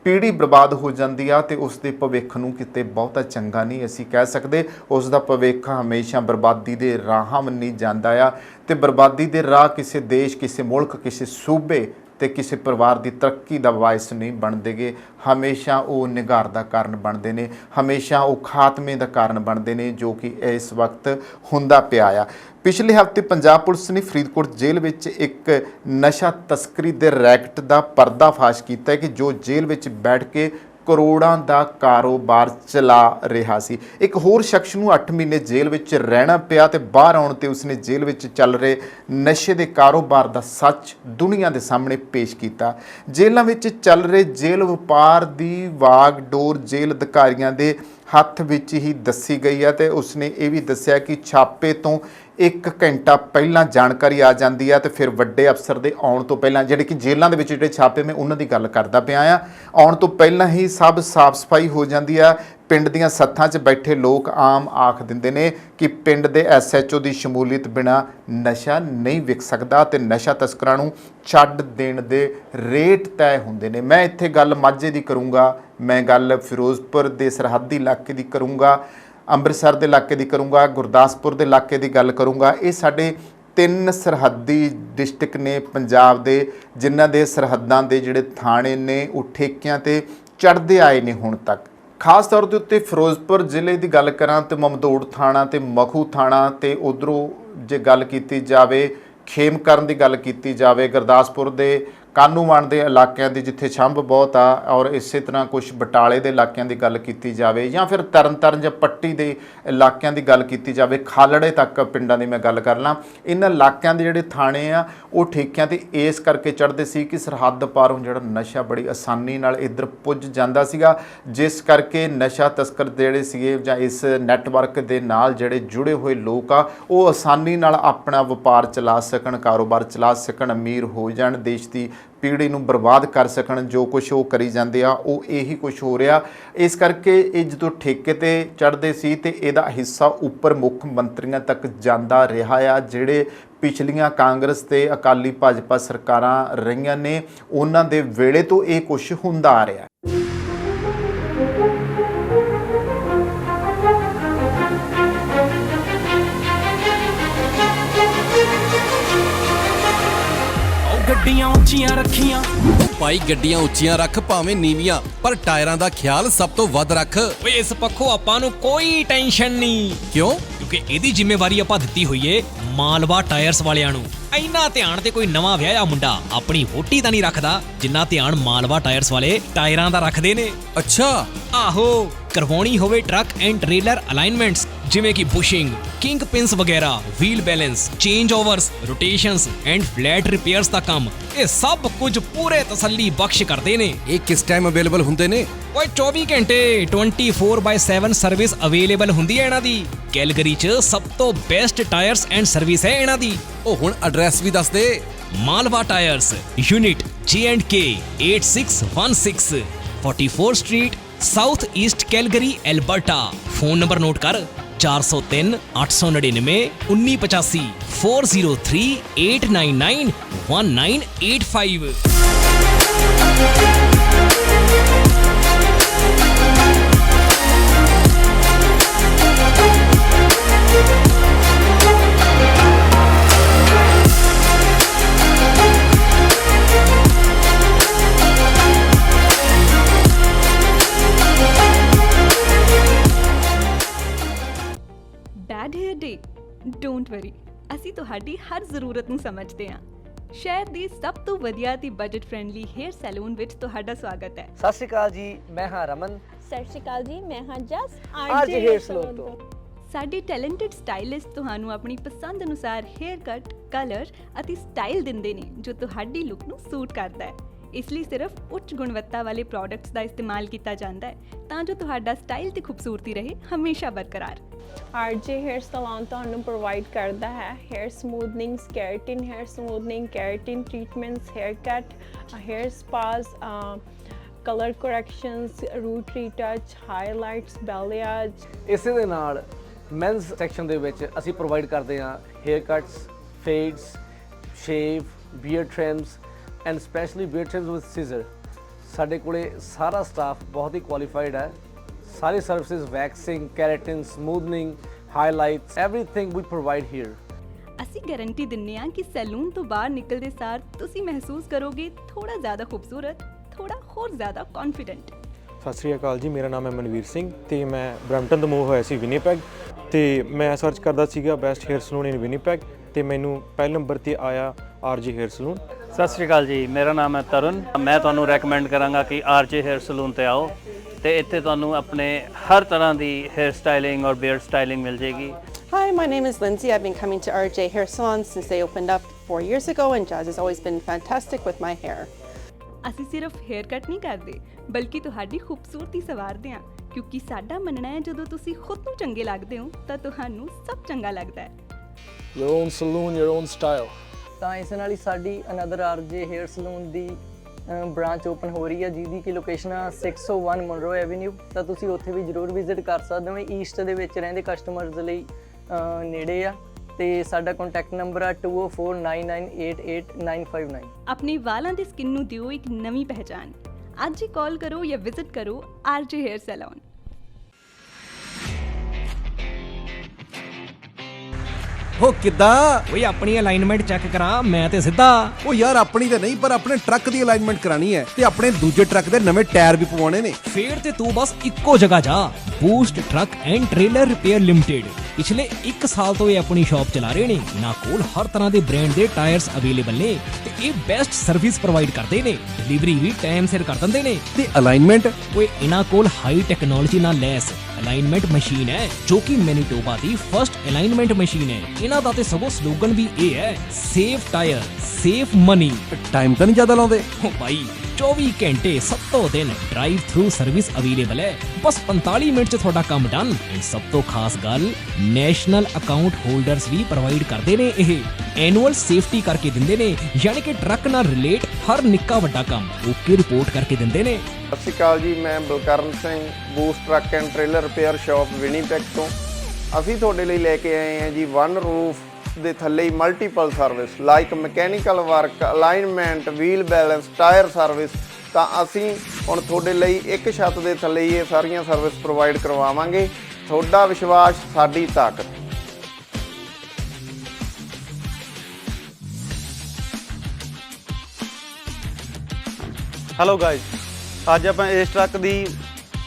ਪੀੜ੍ਹੀ ਬਰਬਾਦ ਹੋ ਜਾਂਦੀ ਆ, ਤੇ ਉਸ ਦੇ ਭਵਿੱਖ ਨੂੰ ਕਿਤੇ ਬਹੁਤਾ ਚੰਗਾ ਨਹੀਂ ਅਸੀਂ ਕਹਿ ਸਕਦੇ। ਉਸ ਦਾ ਭਵਿੱਖ ਹਮੇਸ਼ਾ ਬਰਬਾਦੀ ਦੇ ਰਾਹਾਂ ਮੰਨੀ ਜਾਂਦਾ ਆ, ਤੇ ਬਰਬਾਦੀ ਦੇ ਰਾਹ ਕਿਸੇ ਦੇਸ਼, ਕਿਸੇ ਮੁਲਕ, ਕਿਸੇ ਸੂਬੇ ਤੇ ਕਿਸੇ ਪਰਿਵਾਰ ਦੀ ਤਰੱਕੀ ਦਾ ਵਾਇਸ ਨਹੀਂ ਬਣਦੇਗੇ। ਹਮੇਸ਼ਾ ਉਹ ਨਿਘਾਰ ਦਾ ਕਾਰਨ ਬਣਦੇ ਨੇ, ਹਮੇਸ਼ਾ ਉਹ ਖਾਤਮੇ ਦਾ ਕਾਰਨ ਬਣਦੇ ਨੇ, ਜੋ ਕਿ ਇਸ ਵਕਤ ਹੁੰਦਾ ਪਿਆ ਆ। ਪਿਛਲੇ ਹਫ਼ਤੇ ਪੰਜਾਬ ਪੁਲਿਸ ਨੇ ਫਰੀਦਕੋਟ ਜੇਲ੍ਹ ਵਿੱਚ ਇੱਕ ਨਸ਼ਾ ਤਸਕਰੀ ਦੇ ਰੈਕਟ ਦਾ ਪਰਦਾਫਾਸ਼ ਕੀਤਾ ਹੈ ਕਿ ਜੋ ਜੇਲ੍ਹ ਵਿੱਚ ਬੈਠ ਕੇ ਕਰੋੜਾਂ ਦਾ ਕਾਰੋਬਾਰ ਚਲਾ ਰਿਹਾ ਸੀ। ਇੱਕ ਹੋਰ ਸ਼ਖਸ ਨੂੰ 8 ਮਹੀਨੇ ਜੇਲ੍ਹ ਵਿੱਚ ਰਹਿਣਾ ਪਿਆ, ਤੇ ਬਾਹਰ ਆਉਣ ਤੇ ਉਸਨੇ ਜੇਲ੍ਹ ਵਿੱਚ ਚੱਲ ਰਹੇ ਨਸ਼ੇ ਦੇ ਕਾਰੋਬਾਰ ਦਾ ਸੱਚ ਦੁਨੀਆ ਦੇ ਸਾਹਮਣੇ ਪੇਸ਼ ਕੀਤਾ। ਜੇਲ੍ਹਾਂ ਵਿੱਚ ਚੱਲ ਰਹੇ ਜੇਲ੍ਹ ਵਪਾਰ ਦੀ ਵਾਗਡੋਰ ਜੇਲ੍ਹ ਅਧਿਕਾਰੀਆਂ ਦੇ ਹੱਥ ਵਿੱਚ ਹੀ ਦੱਸੀ ਗਈ ਹੈ, ਤੇ ਉਸਨੇ ਇਹ ਵੀ ਦੱਸਿਆ ਕਿ ਛਾਪੇ ਤੋਂ 1 ਘੰਟਾ ਪਹਿਲਾਂ ਜਾਣਕਾਰੀ ਆ ਜਾਂਦੀ ਹੈ, ਤੇ ਫਿਰ ਵੱਡੇ ਅਫਸਰ ਦੇ ਆਉਣ ਤੋਂ ਪਹਿਲਾਂ, ਜਿਹੜੇ ਕਿ ਜੇਲ੍ਹਾਂ ਦੇ ਵਿੱਚ ਜਿਹੜੇ ਛਾਪੇ ਮੈਂ ਉਹਨਾਂ ਦੀ ਗੱਲ ਕਰਦਾ ਪਿਆ ਆ, ਆਉਣ ਤੋਂ ਪਹਿਲਾਂ ਹੀ ਸਭ ਸਾਫ਼ ਸਫਾਈ ਹੋ ਜਾਂਦੀ ਆ। ਪਿੰਡ ਦੀਆਂ ਸੱਥਾਂ 'ਚ ਬੈਠੇ ਲੋਕ ਆਮ ਆਖ ਦਿੰਦੇ ਨੇ ਕਿ ਪਿੰਡ ਦੇ SHO ਦੀ ਸ਼ਮੂਲੀਅਤ ਬਿਨਾਂ ਨਸ਼ਾ ਨਹੀਂ ਵਿਕ ਸਕਦਾ, ਤੇ ਨਸ਼ਾ ਤਸਕਰਾਂ ਨੂੰ ਛੱਡ ਦੇਣ ਦੇ ਰੇਟ ਤੈਅ ਹੁੰਦੇ ਨੇ। ਮੈਂ ਇੱਥੇ ਗੱਲ ਮਾਝੇ ਦੀ ਕਰੂੰਗਾ, ਮੈਂ ਗੱਲ ਫਿਰੋਜ਼ਪੁਰ ਦੇ ਸਰਹੱਦੀ ਇਲਾਕੇ ਦੀ ਕਰੂੰਗਾ, ਅੰਮ੍ਰਿਤਸਰ ਦੇ ਇਲਾਕੇ ਦੀ ਕਰੂੰਗਾ, ਗੁਰਦਾਸਪੁਰ ਦੇ ਇਲਾਕੇ ਦੀ ਗੱਲ ਕਰੂੰਗਾ। ਇਹ ਸਾਡੇ 3 ਸਰਹੱਦੀ ਡਿਸਟ੍ਰਿਕਟ ਨੇ ਪੰਜਾਬ ਦੇ, ਜਿਨ੍ਹਾਂ ਦੇ ਸਰਹੱਦਾਂ ਦੇ ਜਿਹੜੇ ਥਾਣੇ ਨੇ ਉਹ ਠੇਕਿਆਂ ਤੇ ਚੜ੍ਹਦੇ ਆਏ ਨੇ ਹੁਣ ਤੱਕ। ਖਾਸ ਤੌਰ ਦੇ ਉੱਤੇ ਫਿਰੋਜ਼ਪੁਰ ਜ਼ਿਲ੍ਹੇ ਦੀ ਗੱਲ ਕਰਾਂ ਤੇ ਮਮਦੋੜ ਥਾਣਾ ਤੇ ਮਖੂ ਥਾਣਾ, ਤੇ ਉਧਰੋਂ ਜੇ ਗੱਲ ਕੀਤੀ ਜਾਵੇ ਖੇਮਕਰਨ ਦੀ ਗੱਲ ਕੀਤੀ ਜਾਵੇ, ਗੁਰਦਾਸਪੁਰ ਦੇ ਕਾਨੂੰਵਾਨ ਦੇ ਇਲਾਕਿਆਂ ਦੀ ਜਿੱਥੇ ਛੰਭ ਬਹੁਤ ਆ, ਔਰ ਇਸੇ ਤਰ੍ਹਾਂ ਕੁਝ ਬਟਾਲੇ ਦੇ ਇਲਾਕਿਆਂ ਦੀ ਗੱਲ ਕੀਤੀ ਜਾਵੇ, ਜਾਂ ਫਿਰ ਤਰਨਤਾਰਨ ਜਾਂ ਪੱਟੀ ਦੇ ਇਲਾਕਿਆਂ ਦੀ ਗੱਲ ਕੀਤੀ ਜਾਵੇ, ਖਾਲੜੇ ਤੱਕ ਪਿੰਡਾਂ ਦੀ ਮੈਂ ਗੱਲ ਕਰ ਲਾਂ, ਇਹਨਾਂ ਇਲਾਕਿਆਂ ਦੇ ਜਿਹੜੇ ਥਾਣੇ ਆ ਉਹ ਠੇਕਿਆਂ ਤੇ ਇਸ ਕਰਕੇ ਚੜ੍ਹਦੇ ਸੀ ਕਿ ਸਰਹੱਦ ਪਾਰੋਂ ਜਿਹੜਾ ਨਸ਼ਾ ਬੜੀ ਆਸਾਨੀ ਨਾਲ ਇੱਧਰ ਪੁੱਜ ਜਾਂਦਾ ਸੀਗਾ, ਜਿਸ ਕਰਕੇ ਨਸ਼ਾ ਤਸਕਰ ਜਿਹੜੇ ਸੀਗੇ ਜਾਂ ਇਸ ਨੈਟਵਰਕ ਦੇ ਨਾਲ ਜਿਹੜੇ ਜੁੜੇ ਹੋਏ ਲੋਕ ਆ ਉਹ ਆਸਾਨੀ ਨਾਲ ਆਪਣਾ ਵਪਾਰ ਚਲਾ ਸਕਣ, ਕਾਰੋਬਾਰ ਚਲਾ ਸਕਣ, ਅਮੀਰ ਹੋ ਜਾਣ, ਦੇਸ਼ ਦੀ ਪੀੜ੍ਹੀ ਨੂੰ ਬਰਬਾਦ ਕਰ ਸਕਣ। ਜੋ ਕੁਛ ਉਹ ਕਰੀ ਜਾਂਦੇ ਆ ਉਹ ਇਹੀ ਕੁਛ ਹੋ ਰਿਹਾ। ਇਸ ਕਰਕੇ ਇਹ ਜਦੋਂ ਠੇਕੇ ਤੇ ਚੜ੍ਹਦੇ ਸੀ ਤੇ ਇਹਦਾ ਹਿੱਸਾ ਉੱਪਰ ਮੁੱਖ ਮੰਤਰੀਆਂ ਤੱਕ ਜਾਂਦਾ ਰਿਹਾ ਆ। ਜਿਹੜੇ ਪਿਛਲੀਆਂ ਕਾਂਗਰਸ ਤੇ ਅਕਾਲੀ ਭਾਜਪਾ ਸਰਕਾਰਾਂ ਰਹੀਆਂ ਨੇ ਉਹਨਾਂ ਦੇ ਵੇਲੇ ਤੋਂ ਇਹ ਕੁਛ ਹੁੰਦਾ ਆ ਰਿਹਾ। ਗੱਡੀਆਂ ਉੱਚੀਆਂ ਰੱਖੀਆਂ ਭਾਈ, ਗੱਡੀਆਂ ਉੱਚੀਆਂ ਰੱਖ ਭਾਵੇਂ ਨੀਵੀਆਂ, ਪਰ ਟਾਇਰਾਂ ਦਾ ਖਿਆਲ ਸਭ ਤੋਂ ਵੱਧ ਰੱਖ। ਓਏ ਇਸ ਪੱਖੋਂ ਆਪਾਂ ਨੂੰ ਕੋਈ ਟੈਨਸ਼ਨ ਨਹੀਂ। ਕਿਉਂ? ਕਿਉਂਕਿ ਇਹਦੀ ਜ਼ਿੰਮੇਵਾਰੀ ਆਪਾਂ ਦਿੱਤੀ ਹੋਈ ਏ ਮਾਲਵਾ ਟਾਇਰਸ ਵਾਲਿਆਂ ਨੂੰ। ਇੰਨਾ ਧਿਆਨ ਤੇ ਕੋਈ ਨਵਾਂ ਵਿਆਹਿਆ ਮੁੰਡਾ ਆਪਣੀ ਵੋਟੀ ਦਾ ਨਹੀਂ ਰੱਖਦਾ ਜਿੰਨਾ ਧਿਆਨ ਮਾਲਵਾ ਟਾਇਰਸ ਵਾਲੇ ਟਾਇਰਾਂ ਦਾ ਰੱਖਦੇ ਨੇ। ਅੱਛਾ। ਆਹੋ, ਕਰਵਾਉਣੀ ਹੋਵੇ ਟਰੱਕ ਐਂਡ ਟ੍ਰੇਲਰ ਅਲਾਈਨਮੈਂਟਸ ਜਿਵੇਂ ਕਿ ਬੁਸ਼ਿੰਗ, ਕਿੰਗ ਪਿੰਸ ਵਗੈਰਾ, wheel balance, change overs, rotations and flat repairs ਦਾ ਕੰਮ, ਇਹ ਸਭ ਕੁਝ ਪੂਰੇ ਤਸੱਲੀ ਬਖਸ਼ ਕਰਦੇ ਨੇ। ਇਹ ਕਿਸ ਟਾਈਮ ਅਵੇਲੇਬਲ ਹੁੰਦੇ ਨੇ? ਓਏ 24 ਘੰਟੇ 24/7 ਸਰਵਿਸ ਅਵੇਲੇਬਲ ਹੁੰਦੀ ਹੈ ਇਹਨਾਂ ਦੀ। ਕੈਲਗਰੀ 'ਚ ਸਭ ਤੋਂ ਬੈਸਟ ਟਾਇਰਸ ਐਂਡ ਸਰਵਿਸ ਹੈ ਇਹਨਾਂ ਦੀ। ਉਹ ਹੁਣ ਐਡਰੈਸ ਵੀ ਦੱਸ ਦੇ। Malwa tyres, unit J&K 8616, 44 street, south east Calgary, Alberta. Phone number note ਕਰ 403 899 1985 403 899 1985। Bad hair day, don't worry, ਅਸੀਂ ਤੁਹਾਡੀ ਹਰ ਜ਼ਰੂਰਤ ਨੂੰ ਸਮਝਦੇ ਹਾਂ। ਸ਼ਹਿਰ ਦੀ ਸਭ ਤੋਂ ਵਧੀਆ ਤੇ ਬਜਟ ਫ੍ਰੈਂਡਲੀ ਹੇਅਰ ਸੈਲੂਨ ਵਿੱਚ ਤੁਹਾਡਾ ਸਵਾਗਤ ਹੈ। ਸਤਿ ਸ਼੍ਰੀ ਅਕਾਲ ਜੀ, ਮੈਂ ਹਾਂ ਰਮਨ। ਸਤਿ ਸ਼੍ਰੀ ਅਕਾਲ ਜੀ, ਮੈਂ ਹਾਂ ਜਸ ਆਰਜੇ ਹੇਅਰ ਸਲੂਨ ਤੋਂ। ਸਾਡੇ ਟੈਲੈਂਟਡ ਸਟਾਈਲਿਸਟ ਤੁਹਾਨੂੰ ਆਪਣੀ ਪਸੰਦ ਅਨੁਸਾਰ ਹੇਅਰ ਕੱਟ, ਕਲਰ ਅਤੇ ਸਟਾਈਲ ਦਿੰਦੇ ਨੇ ਜੋ ਤੁਹਾਡੀ ਲੁੱਕ ਨੂੰ ਸੂਟ ਕਰਦਾ ਹੈ। ਇਸ ਲਈ ਸਿਰਫ ਉੱਚ ਗੁਣਵੱਤਾ ਵਾਲੇ ਪ੍ਰੋਡਕਟਸ ਦਾ ਇਸਤੇਮਾਲ ਕੀਤਾ ਜਾਂਦਾ ਹੈ ਤਾਂ ਜੋ ਤੁਹਾਡਾ ਸਟਾਈਲ ਤੇ ਖੂਬਸੂਰਤੀ ਰਹੇ ਹਮੇਸ਼ਾ ਬਰਕਰਾਰ। ਆਰਜੇ ਹੇਅਰ ਸਲੂਨ ਤੁਹਾਨੂੰ ਪ੍ਰੋਵਾਈਡ ਕਰਦਾ ਹੈ hair smoothening, keratin hair smoothening, keratin treatments, hair cut, hair spas, colour corrections, root retouch, highlights, balayage. ਇਸੇ ਦੇ ਨਾਲ ਮੈਨਸ ਸੈਕਸ਼ਨ ਦੇ ਵਿੱਚ ਅਸੀਂ ਪ੍ਰੋਵਾਈਡ ਕਰਦੇ ਹਾਂ hair cuts, fades, shave, beard trims and specially beard trims with scissor. ਸਾਡੇ ਕੋਲੇ ਸਾਰਾ ਸਟਾਫ ਬਹੁਤ ਹੀ ਕੁਆਲੀਫਾਈਡ ਹੈ। ਸਾਰੀ services, waxing, keratin, smoothening, highlights, everything ਵੀ ਪ੍ਰੋਵਾਈਡ ਹੇਅਰ। ਅਸੀਂ ਗਾਰੰਟੀ ਦਿੰਦੇ ਹਾਂ ਕਿ ਸੈਲੂਨ ਤੋਂ ਬਾਹਰ ਨਿਕਲਦੇ ਸਾਰ ਤੁਸੀਂ ਮਹਿਸੂਸ ਕਰੋਗੇ ਥੋੜਾ ਜ਼ਿਆਦਾ ਖੂਬਸੂਰਤ, ਥੋੜਾ ਹੋਰ ਜ਼ਿਆਦਾ ਕੌਨਫੀਡੈਂਟ। ਸਤਿ ਸ਼੍ਰੀ ਅਕਾਲ ਜੀ, ਮੇਰਾ ਨਾਮ ਹੈ ਮਨਵੀਰ ਸਿੰਘ ਤੇ ਮੈਂ ਬਰੈਂਪਟਨ ਤੋਂ ਮੂਵ ਹੋਇਆ ਸੀ ਵਿਨੀਪੈਗ, ਤੇ ਮੈਂ ਸਰਚ ਕਰਦਾ ਸੀਗਾ ਬੈਸਟ ਹੇਅਰ ਸਲੂਨ ਇਨ ਵਿਨੀਪੈਗ, ਤੇ ਮੈਨੂੰ ਪਹਿਲੇ ਨੰਬਰ ਤੇ ਆਇਆ ਆਰਜੇ ਹੇਅਰ ਸਲੂਨ। ਸਤਿ ਸ਼੍ਰੀ ਅਕਾਲ ਜੀ, ਮੇਰਾ ਨਾਮ ਹੈ ਤਰੁਣ। ਮੈਂ ਤੁਹਾਨੂੰ ਰეკਮੈਂਡ ਕਰਾਂਗਾ ਕਿ ਆਰਜੇ ਹੇਅਰ ਸਲੂਨ ਤੇ ਆਓ ਤੇ ਇੱਥੇ ਤੁਹਾਨੂੰ ਆਪਣੇ ਹਰ ਤਰ੍ਹਾਂ ਦੀ ਹੇਅਰ ਸਟਾਈਲਿੰਗ ਔਰ ਬੀਅਰਡ ਸਟਾਈਲਿੰਗ ਮਿਲ ਜੇਗੀ। Hi, my name is Lindsay. I've been coming to RJ Hair Salon since they opened up 4 years ago, and Jazz has always been fantastic with my hair. ਅਸੀਂ ਸਿਰਫ hair cut ਨਹੀਂ ਕਰਦੇ ਬਲਕਿ ਤੁਹਾਡੀ ਖੂਬਸੂਰਤੀ ਸਵਾਰਦੇ ਹਾਂ, ਕਿਉਂਕਿ ਸਾਡਾ ਮੰਨਣਾ ਹੈ ਜਦੋਂ ਤੁਸੀਂ ਖੁਦ ਨੂੰ ਚੰਗੇ ਲੱਗਦੇ ਹੋ ਤਾਂ ਤੁਹਾਨੂੰ ਸਭ ਚੰਗਾ ਲੱਗਦਾ ਹੈ। Your own saloon, your own style. ਤਾਂ ਇਸ ਨਾਲ ਹੀ ਸਾਡੀ ਅਨਦਰ ਆਰਜੇ ਹੇਅਰ ਸਲੂਨ ਦੀ ਬ੍ਰਾਂਚ ਓਪਨ ਹੋ ਰਹੀ ਹੈ ਜਿਹਦੀ ਕਿ ਲੋਕੇਸ਼ਨ ਆ 601 ਮਨਰੋ ਐਵਨਿਊ। ਤਾਂ ਤੁਸੀਂ ਉੱਥੇ ਵੀ ਜ਼ਰੂਰ ਵਿਜ਼ਿਟ ਕਰ ਸਕਦੇ ਹੋ। ਈਸਟ ਦੇ ਵਿੱਚ ਰਹਿੰਦੇ ਕਸਟਮਰਸ ਲਈ ਨੇੜੇ ਆ। ਤੇ ਸਾਡਾ ਕੰਟੈਕਟ ਨੰਬਰ ਆ 2049988959। ਆਪਣੇ ਵਾਲਾਂ ਦੀ ਸਕਿਨ ਨੂੰ ਦਿਓ ਇੱਕ ਨਵੀਂ ਪਹਿਚਾਨ। ਅੱਜ ਹੀ ਕਾਲ ਕਰੋ ਜਾਂ ਵਿਜ਼ਿਟ ਕਰੋ ਆਰਜੇ ਹੇਅਰ ਸੈਲੂਨ। ਹੋ ਕਿੱਦਾਂ ਓਏ ਆਪਣੀ ਅਲਾਈਨਮੈਂਟ ਚੈੱਕ ਕਰਾ ਮੈਂ ਤੇ ਸਿੱਧਾ ਉਹ ਯਾਰ ਆਪਣੀ ਤਾਂ ਨਹੀਂ ਪਰ ਆਪਣੇ ਟਰੱਕ ਦੀ ਅਲਾਈਨਮੈਂਟ ਕਰਾਣੀ ਹੈ ਤੇ ਆਪਣੇ ਦੂਜੇ ਟਰੱਕ ਦੇ ਨਵੇਂ ਟਾਇਰ ਵੀ ਪਵਾਉਣੇ ਨੇ। ਫੇਰ ਤੇ ਤੂੰ ਬਸ ਇੱਕੋ ਜਗ੍ਹਾ ਜਾ, boost truck and trailer repair limited. ਪਿਛਲੇ 1 ਸਾਲ ਤੋਂ ਇਹ ਆਪਣੀ ਸ਼ਾਪ ਚਲਾ ਰਹੇ ਨੇ। ਇਹਨਾਂ ਕੋਲ ਹਰ ਤਰ੍ਹਾਂ ਦੇ ਬ੍ਰਾਂਡ ਦੇ ਟਾਇਰਸ ਅਵੇਲੇਬਲ ਨੇ ਤੇ ਇਹ ਬੈਸਟ ਸਰਵਿਸ ਪ੍ਰੋਵਾਈਡ ਕਰਦੇ ਨੇ। ਡਿਲੀਵਰੀ ਵੀ ਟਾਈਮ ਸਿਰ ਕਰ ਦਿੰਦੇ ਨੇ ਤੇ ਅਲਾਈਨਮੈਂਟ ਓਏ ਇਹਨਾਂ ਕੋਲ ਹਾਈ ਟੈਕਨੋਲੋਜੀ ਨਾਲ ਲੈਸ ਅਲਾਈਨਮੈਂਟ ਮਸ਼ੀਨ ਹੈ ਜੋ ਕਿ ਮੈਨੀਟੋਬਾ ਦੀ ਫਰਸਟ ਅਲਾਈਨਮੈਂਟ ਮਸ਼ੀਨ ਹੈ। ਇਹਨਾਂ ਦਾ ਤੇ ਸਗੋਂ ਸਲੋਗਨ ਵੀ ਇਹ ਹੈ, save tyre save money. Time ਤਾਂ ਨਹੀਂ ਜ਼ਿਆਦਾ ਲਾਉਂਦੇ? ਓ ਭਾਈ 24 ਘੰਟੇ 7 ਦਿਨ ਡਰਾਈਵ ਥਰੂ ਸਰਵਿਸ ਅਵੇਲੇਬਲ ਹੈ। ਬਸ 45 ਮਿੰਟ 'ਚ ਤੁਹਾਡਾ ਕੰਮ ਡਨ। ਐਂਡ ਸਭ ਤੋਂ ਖਾਸ ਗੱਲ, ਨੈਸ਼ਨਲ ਅਕਾਊਂਟ ਹੋਲਡਰਸ ਵੀ ਪ੍ਰੋਵਾਈਡ ਕਰਦੇ ਨੇ। ਇਹ ਐਨੂਅਲ ਸੇਫਟੀ ਕਰਕੇ ਦਿੰਦੇ ਨੇ, ਯਾਨੀ ਕਿ ਟਰੱਕ ਨਾਲ ਰਿਲੇਟ ਹਰ ਨਿੱਕਾ ਵੱਡਾ ਕੰਮ ਓਕੇ ਰਿਪੋਰਟ ਕਰਕੇ ਦਿੰਦੇ ਨੇ। ਸਤਿ ਸ਼੍ਰੀ ਅਕਾਲ ਜੀ, ਮੈਂ Balkaran Singh, boost truck and trailer repair shop Winnipeg ਤੋਂ। ਅਸੀਂ ਤੁਹਾਡੇ ਲਈ ਲੈ ਕੇ ਆਏ ਹਾਂ ਜੀ ਵਨ ਰੂਫ ਦੇ ਥੱਲੇ ਹੀ multiple service like mechanical work, alignment, wheel balance, tyre service. ਤਾਂ ਅਸੀਂ ਹੁਣ ਤੁਹਾਡੇ ਲਈ ਇੱਕ ਛੱਤ ਦੇ ਥੱਲੇ ਹੀ ਇਹ ਸਾਰੀਆਂ ਸਰਵਿਸ ਪ੍ਰੋਵਾਈਡ ਕਰਵਾਵਾਂਗੇ। ਤੁਹਾਡਾ ਵਿਸ਼ਵਾਸ ਸਾਡੀ ਤਾਕਤ। ਹੈਲੋ ਗਾਇਜ਼, ਅੱਜ ਆਪਾਂ ਇਸ ਟਰੱਕ ਦੀ